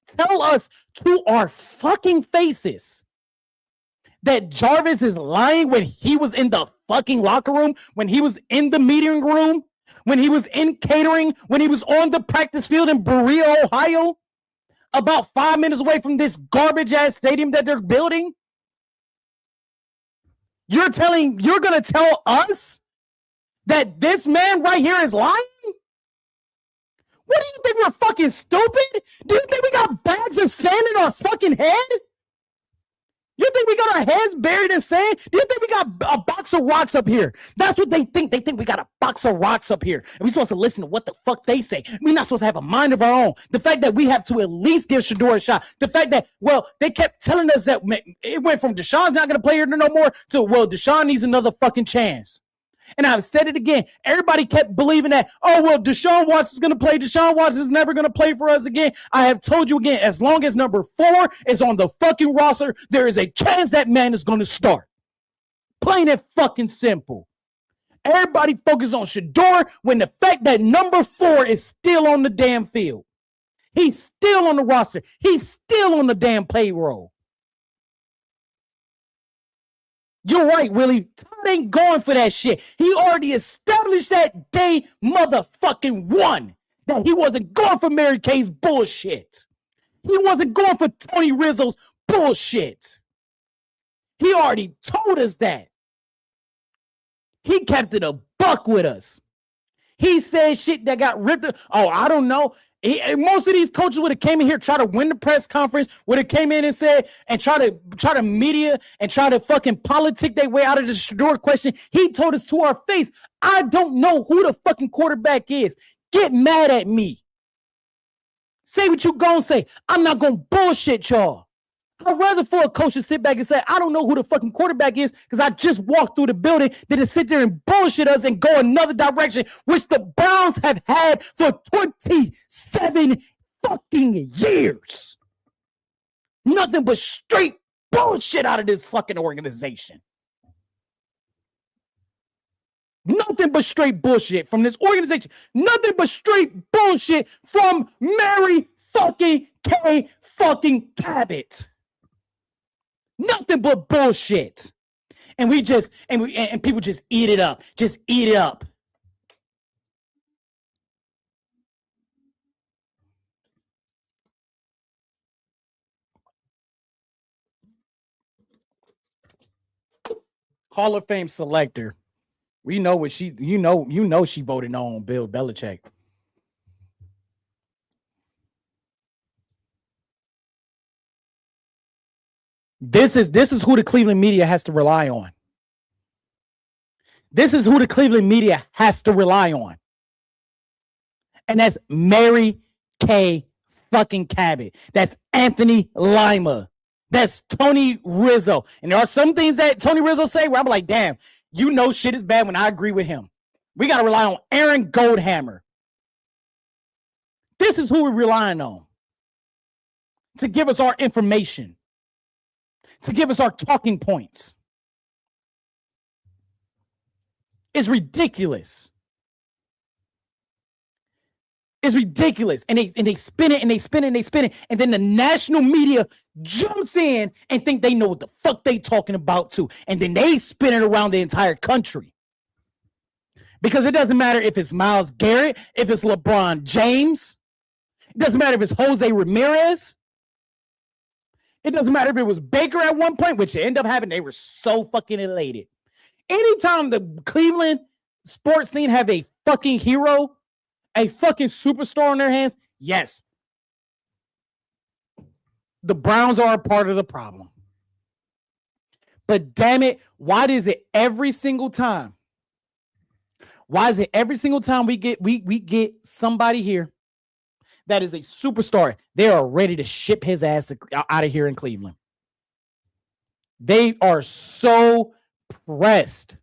tell us to our fucking faces that Jarvis is lying when he was in the fucking locker room, when he was in the meeting room, when he was in catering, when he was on the practice field in Berea, Ohio, about 5 minutes away from this garbage ass stadium that they're building. You're going to tell us that this man right here is lying? What do you think, we're fucking stupid? Do you think we got bags of sand in our fucking head? You think we got our heads buried in sand? Do you think we got a box of rocks up here? That's what they think. They think we got a box of rocks up here. And we're supposed to listen to what the fuck they say. We're not supposed to have a mind of our own. The fact that we have to at least give Shedeur a shot. The fact that, well, they kept telling us that it went from Deshaun's not going to play here no more to, well, Deshaun needs another fucking chance. And I've said it again. Everybody kept believing that, oh, well, Deshaun Watson is going to play. Deshaun Watson is never going to play for us again. I have told you again, as long as number 4 is on the fucking roster, there is a chance that man is going to start. Plain and fucking simple. Everybody focus on Shedeur when the fact that number 4 is still on the damn field. He's still on the roster. He's still on the damn payroll. You're right, Willie. Todd ain't going for that shit. He already established that day motherfucking one that he wasn't going for Mary Kay's bullshit. He wasn't going for Tony Rizzo's bullshit. He already told us that. He kept it a buck with us. He said shit that got ripped. Oh, I don't know. Most of these coaches would have came in here, try to win the press conference, would have came in and said, and try to media and try to fucking politic their way out of the Shedeur question. He told us to our face, I don't know who the fucking quarterback is. Get mad at me. Say what you gonna say. I'm not gonna bullshit y'all. I'd rather for a coach to sit back and say, I don't know who the fucking quarterback is because I just walked through the building than to sit there and bullshit us and go another direction, which the Browns have had for 27 fucking years. Nothing but straight bullshit out of this fucking organization. Nothing but straight bullshit from this organization. Nothing but straight bullshit from Mary fucking K fucking Cabot. Nothing but bullshit. And people just eat it up. Just eat it up. Hall of Fame selector. We know what she, you know she voted on Bill Belichick. This is who the Cleveland media has to rely on. This is who the Cleveland media has to rely on. And that's Mary K. fucking Cabot. That's Anthony Lima. That's Tony Rizzo. And there are some things that Tony Rizzo say where I'm like, damn, you know shit is bad when I agree with him. We got to rely on Aaron Goldhammer. This is who we're relying on to give us our information, to give us our talking points. It's ridiculous. It's ridiculous. And they spin it and they spin it and they spin it. And then the national media jumps in and think they know what the fuck they talking about too. And then they spin it around the entire country. Because it doesn't matter if it's Myles Garrett, if it's LeBron James. It doesn't matter if it's Jose Ramirez. It doesn't matter if it was Baker at one point, which ended up happening. They were so fucking elated. Anytime the Cleveland sports scene have a fucking hero, a fucking superstar in their hands, yes, the Browns are a part of the problem. But damn it, why is it every single time? Why is it every single time we get somebody here that is a superstar, they are ready to ship his ass out of here in Cleveland? They are so pressed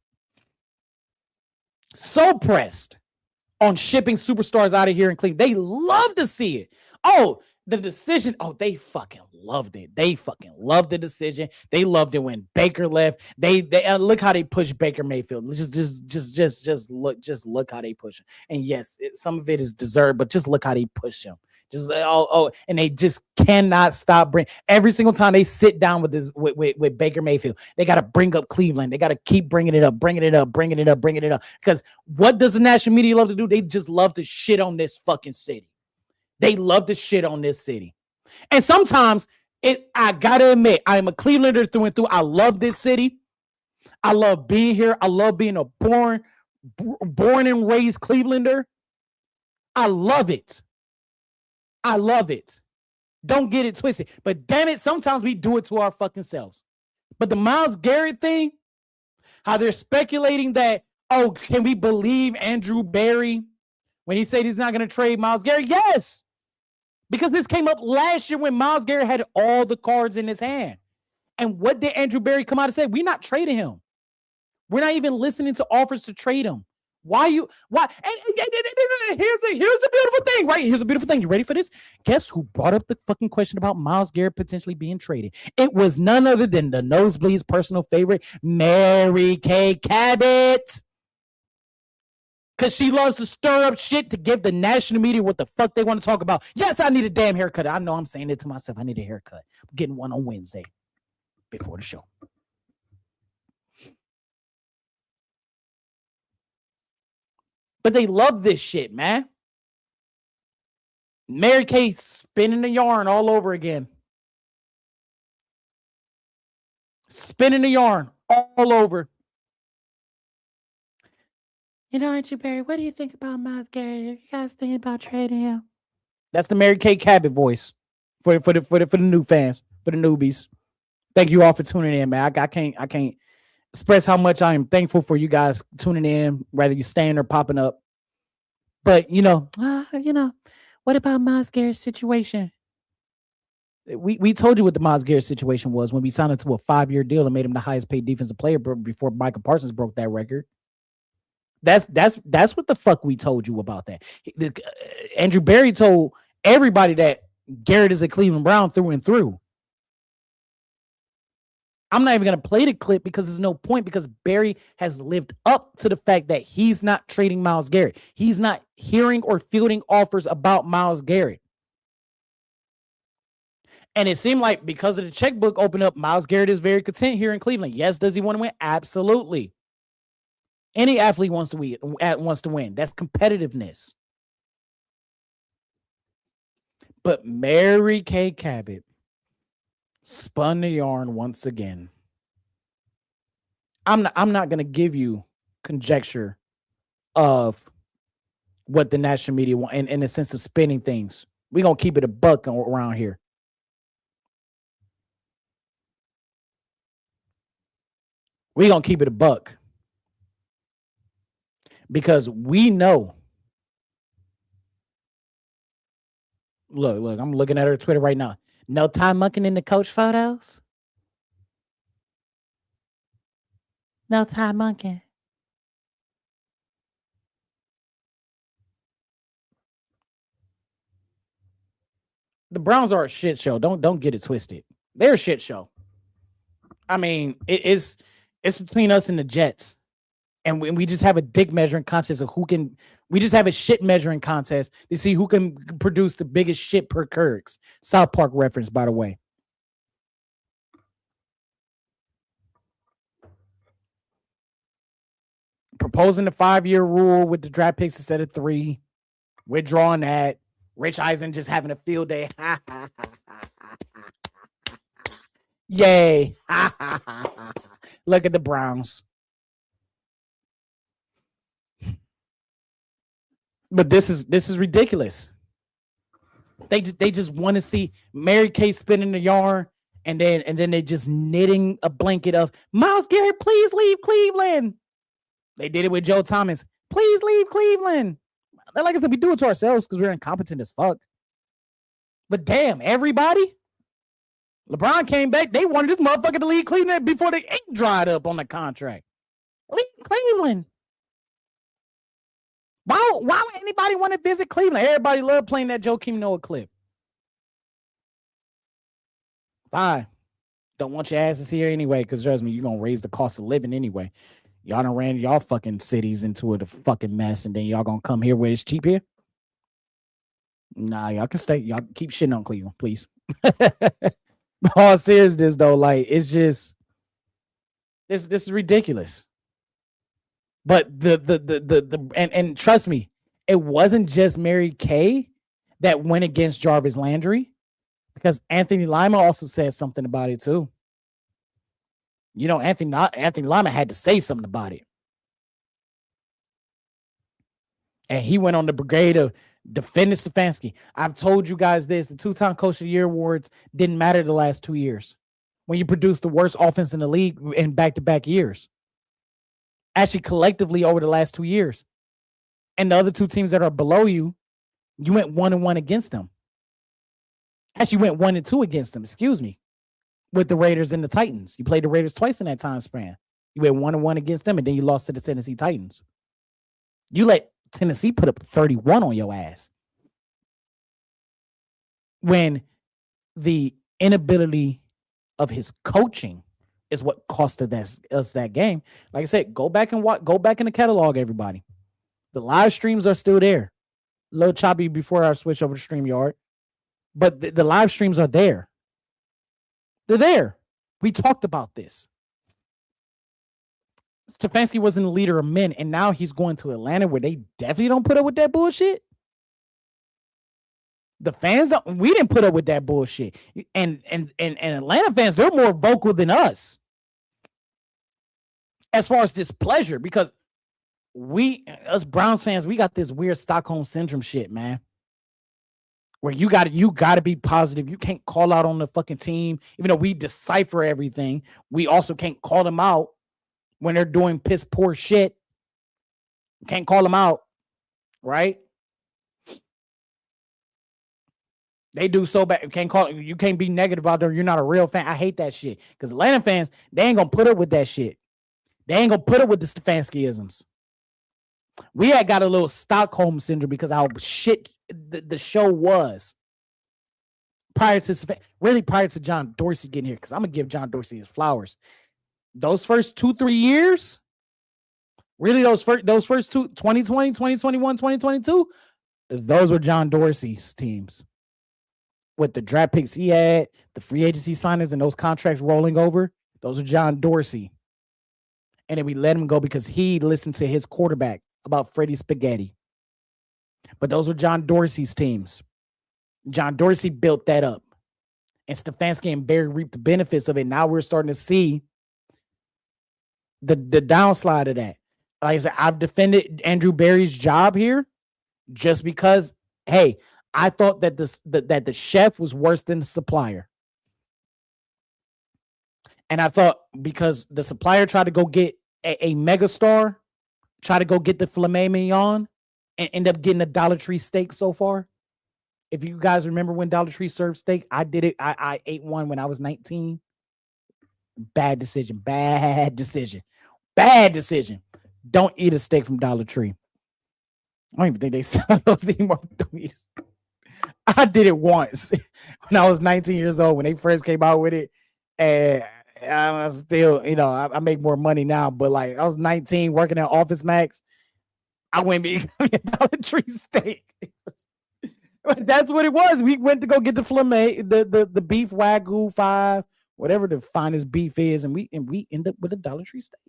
on shipping superstars out of here in Cleveland. They love to see it. Oh, the decision. Oh, they fucking loved it. They fucking loved the decision. They loved it when Baker left. They look how they pushed Baker Mayfield. Just look how they push him. And yes, some of it is deserved, but just look how they push him. Just and they just cannot stop bring every single time they sit down with this with Baker Mayfield. They got to bring up Cleveland. They got to keep bringing it up. Because what does the national media love to do? They just love to shit on this fucking city. They love to shit on this city. And sometimes I gotta admit, I am a Clevelander through and through. I love this city. I love being here. I love being a born and raised Clevelander. I love it. Don't get it twisted. But damn it, sometimes we do it to our fucking selves. But the Myles Garrett thing, how they're speculating that, oh, can we believe Andrew Berry when he said he's not going to trade Myles Garrett? Yes. Because this came up last year when Myles Garrett had all the cards in his hand. And what did Andrew Berry come out and say? We're not trading him. We're not even listening to offers to trade him. Why? And here's the beautiful thing, right? Here's the beautiful thing. You ready for this? Guess who brought up the fucking question about Myles Garrett potentially being traded? It was none other than the Nosebleed's personal favorite, Mary Kay Cabot. Because she loves to stir up shit to give the national media what the fuck they want to talk about. Yes, I need a damn haircut. I know I'm saying it to myself. I need a haircut. I'm getting one on Wednesday before the show. But they love this shit, man. Mary Kay spinning the yarn all over again. Spinning the yarn all over. You know, Andrew Berry, what do you think about Myles Garrett? You guys thinking about trading him? That's the Mary Kay Cabot voice for the new fans, for the newbies. Thank you all for tuning in, man. I can't express how much I am thankful for you guys tuning in, whether you're staying or popping up. But you know, what about Myles Garrett's situation? We told you what the Myles Garrett situation was when we signed him to a 5-year deal and made him the highest paid defensive player before Michael Parsons broke that record. That's what the fuck we told you about that. Andrew Berry told everybody that Garrett is a Cleveland Brown through and through. I'm not even going to play the clip because there's no point, because Berry has lived up to the fact that he's not trading Myles Garrett. He's not hearing or fielding offers about Myles Garrett. And it seemed like because of the checkbook opened up, Myles Garrett is very content here in Cleveland. Yes, does he want to win? Absolutely. Any athlete wants to win. That's competitiveness. But Mary Kay Cabot spun the yarn once again. I'm not going to give you conjecture of what the national media want in the sense of spinning things. We're going to keep it a buck around here. We're going to keep it a buck. Because we know. Look, I'm looking at her Twitter right now. No Ty Monken in the coach photos? No Ty Monken. The Browns are a shit show. Don't get it twisted. They're a shit show. I mean, it's between us and the Jets. And we just have a dick measuring contest of we just have a shit measuring contest to see who can produce the biggest shit per Kurgs. South Park reference, by the way. Proposing the 5-year rule with the draft picks instead of 3. Withdrawing that. Rich Eisen just having a field day. Yay. Look at the Browns. But this is ridiculous. They just want to see Mary Kay spinning the yarn, and then they just knitting a blanket of Myles Garrett, please leave Cleveland. They did it with Joe Thomas. Please leave Cleveland. Like I said, we do it to ourselves because we're incompetent as fuck. But damn, everybody. LeBron came back. They wanted this motherfucker to leave Cleveland before the ink dried up on the contract. Leave Cleveland. Why would anybody want to visit Cleveland? Everybody loved playing that Joakim Noah clip. Bye. Don't want your asses here anyway, because trust me, you're going to raise the cost of living anyway. Y'all done ran y'all fucking cities into a fucking mess, and then y'all going to come here where it's cheap here? Nah, y'all can stay. Y'all keep shitting on Cleveland, please. All seriousness, though, like, it's just, this is ridiculous. But and trust me, it wasn't just Mary Kay that went against Jarvis Landry, because Anthony Lima also said something about it too. You know, Anthony Lima had to say something about it. And he went on the brigade of defending Stefanski. I've told you guys this, the 2-time Coach of the Year awards didn't matter the last 2 years when you produced the worst offense in the league in back-to-back years. Actually, collectively over the last 2 years. And the other two teams that are below you, you went 1-1 against them. Actually, went 1-2 against them, excuse me, with the Raiders and the Titans. You played the Raiders twice in that time span. You went 1-1 against them, and then you lost to the Tennessee Titans. You let Tennessee put up 31 on your ass. When the inability of his coaching is what costed us that game. Like I said, go back in the catalog, everybody. The live streams are still there. A little choppy before I switch over to StreamYard. But the live streams are there. They're there. We talked about this. Stefanski wasn't a leader of men, and now he's going to Atlanta where they definitely don't put up with that bullshit. The fans we didn't put up with that bullshit. And Atlanta fans, they're more vocal than us as far as displeasure, because us Browns fans, we got this weird Stockholm syndrome shit, man. Where you gotta be positive. You can't call out on the fucking team. Even though we decipher everything, we also can't call them out when they're doing piss poor shit. Can't call them out, right? They do so bad. You can't be negative about them. You're not a real fan. I hate that shit. Because Atlanta fans, they ain't gonna put up with that shit. They ain't gonna put up with the Stefanski-isms. We had got a little Stockholm syndrome because how shit the show was prior to John Dorsey getting here. Because I'm gonna give John Dorsey his flowers. Those first 2-3 years, really those first two, 2020, 2021, 2022, those were John Dorsey's teams. With the draft picks he had, the free agency signings, and those contracts rolling over, those are John Dorsey. And then we let him go because he listened to his quarterback about Freddie Spaghetti. But those were John Dorsey's teams. John Dorsey built that up. And Stefanski and Barry reaped the benefits of it. Now we're starting to see the downslide of that. Like I said, I've defended Andrew Barry's job here just because, hey, I thought that the chef was worse than the supplier. And I thought because the supplier tried to go get a megastar, try to go get the filet mignon, and end up getting a Dollar Tree steak so far. If you guys remember when Dollar Tree served steak, I did it. I ate one when I was 19. Bad decision. Don't eat a steak from Dollar Tree. I don't even think they sell those anymore. Don't eat it. I did it once when I was 19 years old when they first came out with it. And I was still, I make more money now, but like I was 19 working at Office Max. I went and got a Dollar Tree steak. That's what it was. We went to go get the filet, the beef Wagyu 5, whatever the finest beef is, and we end up with a Dollar Tree steak.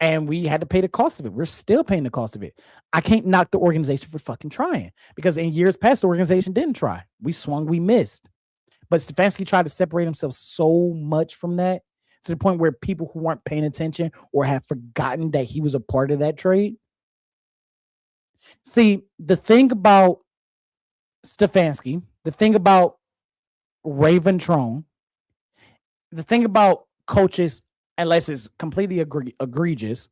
And we had to pay the cost of it. We're still paying the cost of it. I can't knock the organization for fucking trying, because in years past, the organization didn't try. We swung, we missed. But Stefanski tried to separate himself so much from that to the point where people who weren't paying attention or have forgotten that he was a part of that trade. See, the thing about Stefanski, the thing about Raven Trone, the thing about coaches, unless it's completely egregious,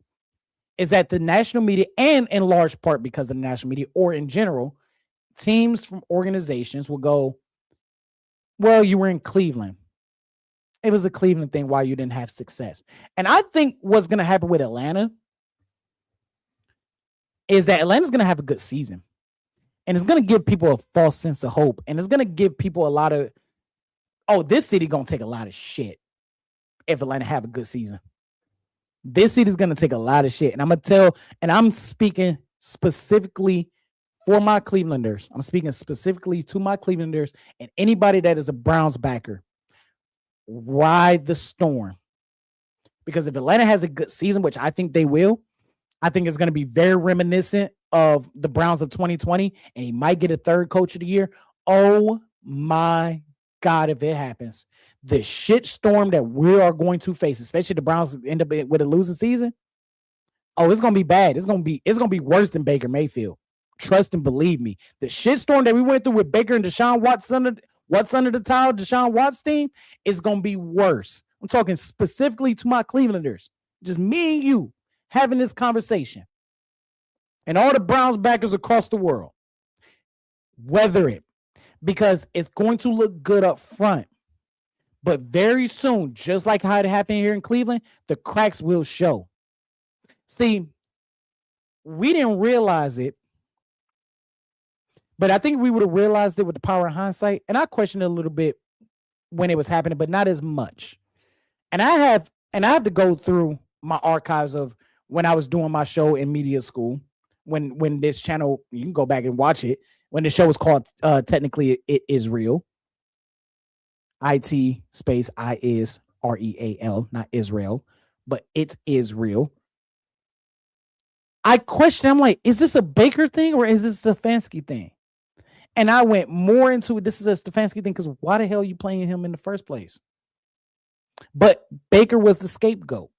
is that the national media, and in large part because of the national media or in general, teams from organizations will go, Well, you were in Cleveland. It was a Cleveland thing why you didn't have success. And I think what's going to happen with Atlanta is that Atlanta's going to have a good season. And it's going to give people a false sense of hope. And it's going to give people a lot of, oh, this city going to take a lot of shit if Atlanta have a good season. This city's going to take a lot of shit. And I'm going to tell, and I'm speaking specifically for my Clevelanders. I'm speaking specifically to my Clevelanders and anybody that is a Browns backer. Ride the storm. Because if Atlanta has a good season, which I think they will, I think it's going to be very reminiscent of the Browns of 2020, and he might get a third coach of the year. Oh my God, if it happens, the shit storm that we are going to face, especially the Browns end up with a losing season. Oh, it's going to be bad. It's going to be worse than Baker Mayfield. Trust and believe me. The shit storm that we went through with Baker and Deshaun Watson, what's under the towel, Deshaun Watts team, is going to be worse. I'm talking specifically to my Clevelanders. Just me and you having this conversation. And all the Browns backers across the world. Weather it. Because it's going to look good up front. But very soon, just like how it happened here in Cleveland, the cracks will show. See, we didn't realize it. But I think we would have realized it with the power of hindsight. And I questioned it a little bit when it was happening, but not as much. And I have to go through my archives of when I was doing my show in media school. When this channel, you can go back and watch it. When the show was called technically It Is Real. IT space I is REAL, not Israel, but it is real. I questioned, I'm like, is this a Baker thing or is this a Stefanski thing? And I went more into it. This is a Stefanski thing because why the hell are you playing him in the first place? But Baker was the scapegoat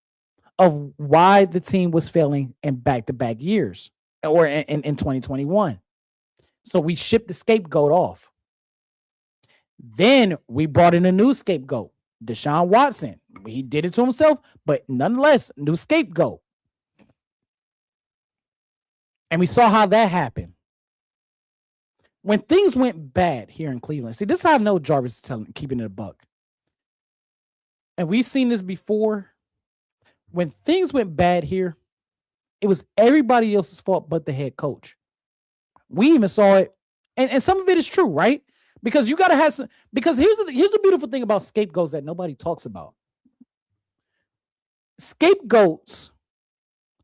of why the team was failing in back-to-back years or in 2021. So we shipped the scapegoat off. Then we brought in a new scapegoat, Deshaun Watson. He did it to himself, but nonetheless, new scapegoat. And we saw how that happened. When things went bad here in Cleveland, see, this is how I know Jarvis is keeping it a buck. And we've seen this before. When things went bad here, it was everybody else's fault but the head coach. We even saw it, and some of it is true, right? Because you got to have some, because here's the beautiful thing about scapegoats that nobody talks about. Scapegoats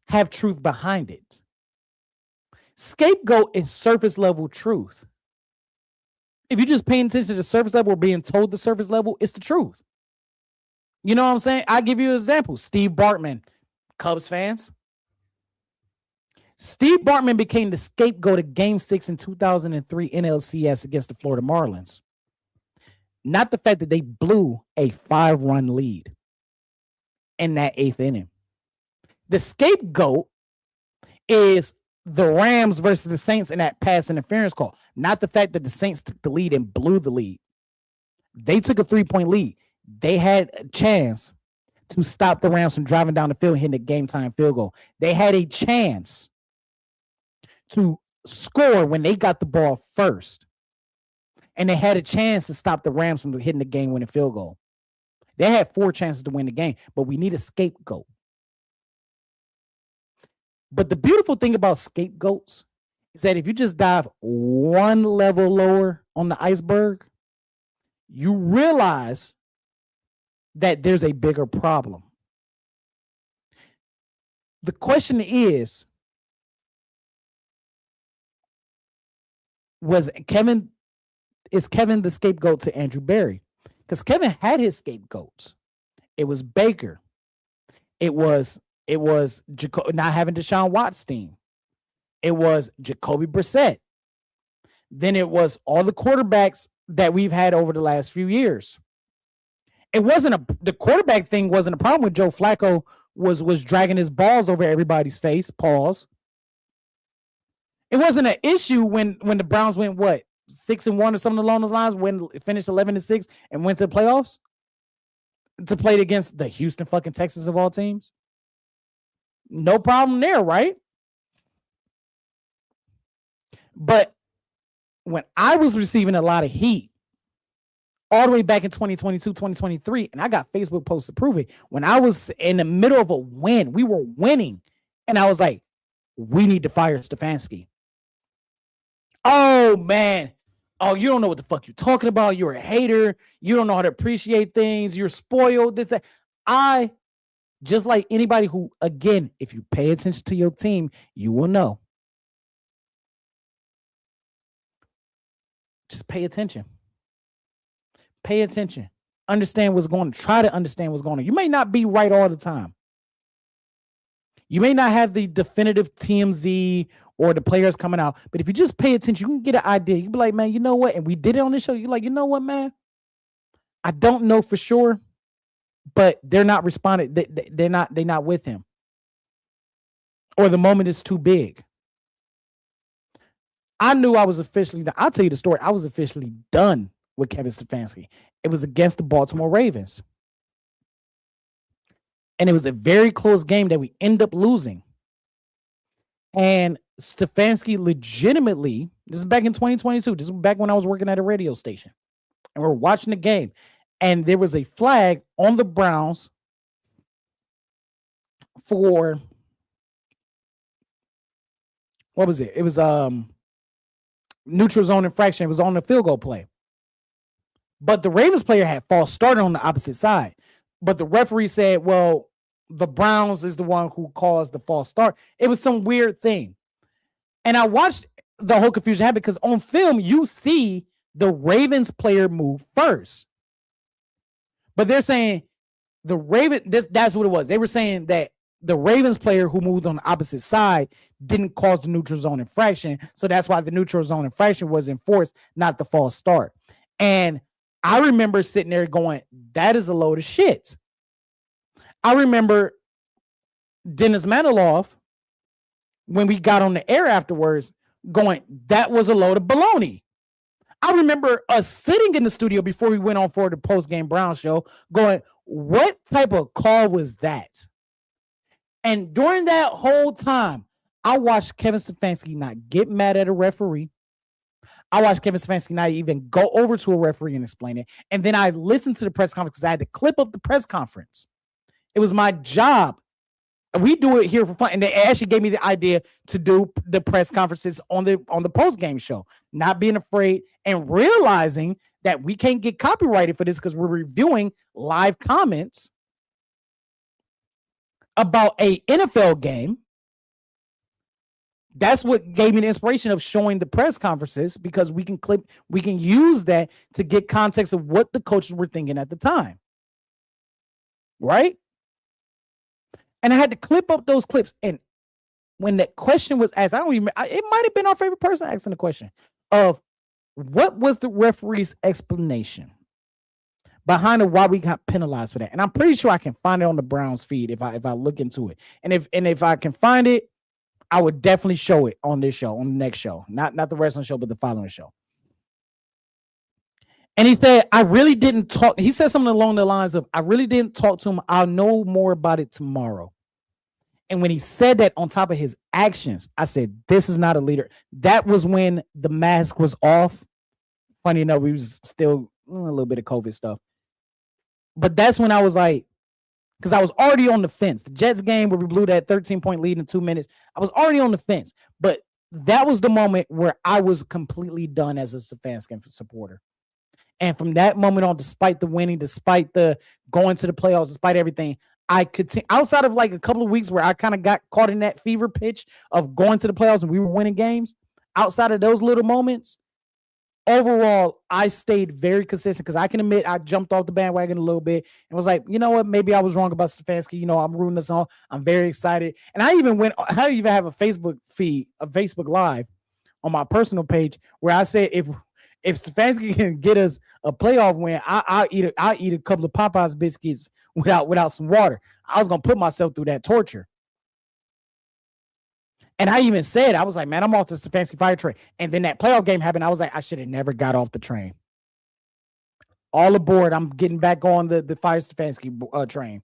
have truth behind it. Scapegoat is surface level truth. If you're just paying attention to the surface level or being told the surface level, it's the truth. You know what I'm saying? I'll give you an example. Steve Bartman, Cubs fans. Steve Bartman became the scapegoat of Game 6 in 2003 NLCS against the Florida Marlins. Not the fact that they blew a 5-run lead in that 8th inning. The scapegoat is the Rams versus the Saints in that pass interference call. Not the fact that the Saints took the lead and blew the lead. They took a 3-point lead. They had a chance to stop the Rams from driving down the field and hitting a game-time field goal. They had a chance to score when they got the ball first. And they had a chance to stop the Rams from hitting the game-winning field goal. They had 4 chances to win the game, but we need a scapegoat. But the beautiful thing about scapegoats is that if you just dive one level lower on the iceberg, you realize that there's a bigger problem. The question is Kevin the scapegoat to Andrew Berry? Because Kevin had his scapegoats. It was Baker. It was not having Deshaun Watts team. It was Jacoby Brissett. Then it was all the quarterbacks that we've had over the last few years. It wasn't the quarterback thing wasn't a problem with Joe Flacco was dragging his balls over everybody's face. Pause. It wasn't an issue when the Browns went 6-1 or something along those lines, when it finished 11-6 and went to the playoffs to play against the Houston fucking Texans of all teams. No problem there, right? But when I was receiving a lot of heat all the way back in 2022, 2023, and I got Facebook posts to prove it. When I was in the middle of a win, we were winning, and I was like, we need to fire Stefanski. Oh, man. Oh, you don't know what the fuck you're talking about. You're a hater. You don't know how to appreciate things. You're spoiled. This, that. I, just like anybody who, again, if you pay attention to your team, you will know. Just pay attention. Pay attention. Understand what's going on. Try to understand what's going on. You may not be right all the time. You may not have the definitive TMZ or the players coming out, but if you just pay attention, you can get an idea. You can be like, man, you know what? And we did it on this show. You're like, you know what, man? I don't know for sure, but they're not responding. They're not with him. Or the moment is too big. I knew I was officially done. I'll tell you the story. I was officially done with Kevin Stefanski. It was against the Baltimore Ravens. And it was a very close game that we end up losing. And Stefanski legitimately, this is back in 2022. This is back when I was working at a radio station. And we're watching the game. And there was a flag on the Browns for, what was it? It was neutral zone infraction. It was on the field goal play. But the Ravens player had false started on the opposite side. But the referee said, well, the Browns is the one who caused the false start. It was some weird thing. And I watched the whole confusion happen because on film, you see the Ravens player move first. But they're saying the that's what it was. They were saying that the Ravens player who moved on the opposite side didn't cause the neutral zone infraction. So that's why the neutral zone infraction was enforced, not the false start. And I remember sitting there going, that is a load of shit. I remember Dennis Maniloff, when we got on the air afterwards, going, that was a load of baloney. I remember us sitting in the studio before we went on for the post-game Brown show going, what type of call was that? And during that whole time, I watched Kevin Stefanski not get mad at a referee. I watched Kevin Stefanski not even go over to a referee and explain it. And then I listened to the press conference because I had to clip up the press conference. It was my job. We do it here for fun. And they actually gave me the idea to do the press conferences on the post-game show, not being afraid and realizing that we can't get copyrighted for this because we're reviewing live comments about a NFL game. That's what gave me the inspiration of showing the press conferences, because we can use that to get context of what the coaches were thinking at the time. Right? And I had to clip up those clips. And when that question was asked, it might have been our favorite person asking the question of what was the referee's explanation behind why we got penalized for that. And I'm pretty sure I can find it on the Browns feed if I look into it. And if I can find it, I would definitely show it on this show, on the next show, not the wrestling show, but the following show. And he said, I really didn't talk. He said something along the lines of, I really didn't talk to him. I'll know more about it tomorrow. And when he said that on top of his actions, I said, this is not a leader. That was when the mask was off. Funny enough, we was still a little bit of COVID stuff. But that's when I was like, because I was already on the fence. The Jets game where we blew that 13-point lead in 2 minutes, I was already on the fence. But that was the moment where I was completely done as a Stefanski supporter. And from that moment on, despite the winning, despite the going to the playoffs, despite everything, I could outside of like a couple of weeks where I kind of got caught in that fever pitch of going to the playoffs and we were winning games. Outside of those little moments, overall, I stayed very consistent because I can admit I jumped off the bandwagon a little bit and was like, you know what? Maybe I was wrong about Stefanski. You know, I'm rooting this on. I'm very excited. And I even have a Facebook feed, a Facebook Live on my personal page where I said, if Stefanski can get us a playoff win, I'll eat a couple of Popeyes biscuits without some water. I was gonna put myself through that torture. And I even said, I was like, man, I'm off the Stefanski fire train. And then that playoff game happened. I was like, I should have never got off the train. All aboard. I'm getting back on the fire Stefanski train.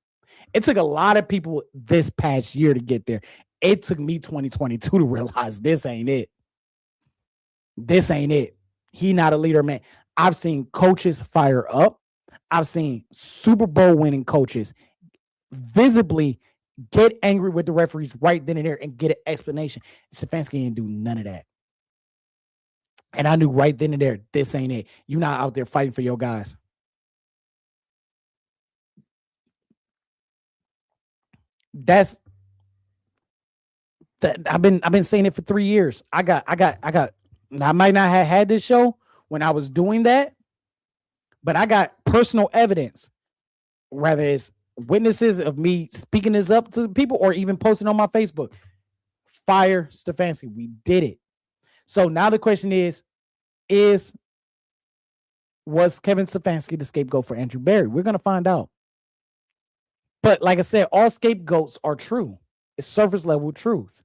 It took a lot of people this past year to get there. It took me 2022 to realize this ain't it. This ain't it. He not a leader, man. I've seen coaches fire up. I've seen Super Bowl winning coaches visibly get angry with the referees right then and there and get an explanation. Stefanski didn't do none of that. And I knew right then and there, this ain't it. You're not out there fighting for your guys. That's that. I've been saying it for 3 years. I might not have had this show when I was doing that, but I got personal evidence, whether it's witnesses of me speaking this up to people or even posting on my Facebook. Fire Stefanski. We did it. So now the question was Kevin Stefanski the scapegoat for Andrew Berry? We're going to find out. But like I said, all scapegoats are true. It's surface level truth.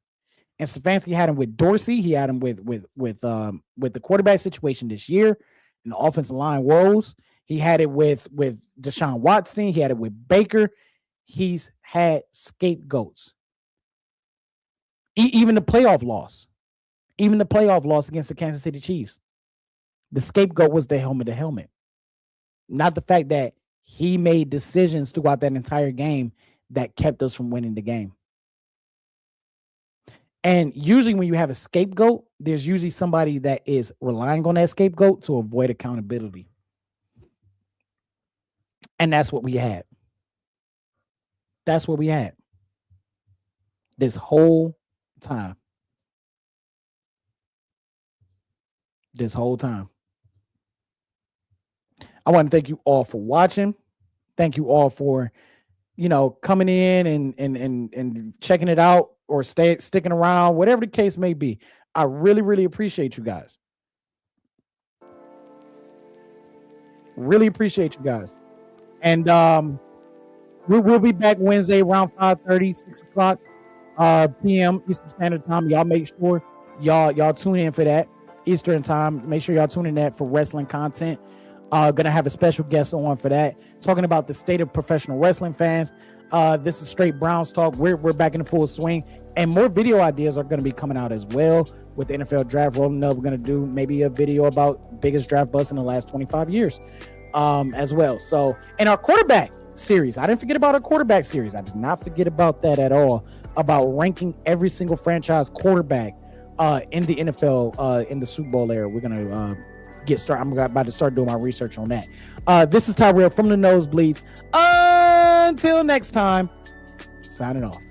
And Stefanski had him with Dorsey. He had him with the quarterback situation this year and the offensive line woes. He had it with Deshaun Watson. He had it with Baker. He's had scapegoats. Even the playoff loss. Even the playoff loss against the Kansas City Chiefs. The scapegoat was the helmet to helmet. Not the fact that he made decisions throughout that entire game that kept us from winning the game. And usually when you have a scapegoat, there's usually somebody that is relying on that scapegoat to avoid accountability. And that's what we had. That's what we had. This whole time. This whole time. I want to thank you all for watching. Thank you all for, coming in and checking it out or sticking around, whatever the case may be. I really, really appreciate you guys. Really appreciate you guys. And we'll be back Wednesday around 5:30, 6 o'clock p.m. Eastern Standard Time. Y'all make sure y'all tune in for that Eastern Time. Make sure y'all tune in that for wrestling content. Gonna have a special guest on for that, talking about the state of professional wrestling fans. This is straight Browns talk. We're back in the full swing, and more video ideas are going to be coming out as well with the NFL draft rolling up. We're going to do maybe a video about biggest draft bust in the last 25 years as well. So, and our quarterback series, I didn't forget about our quarterback series. I did not forget about that at all, about ranking every single franchise quarterback in the NFL in the Super Bowl era. We're going to get started. I'm about to start doing my research on that. This is Tyrell from the Nosebleeds. Until next time, signing off.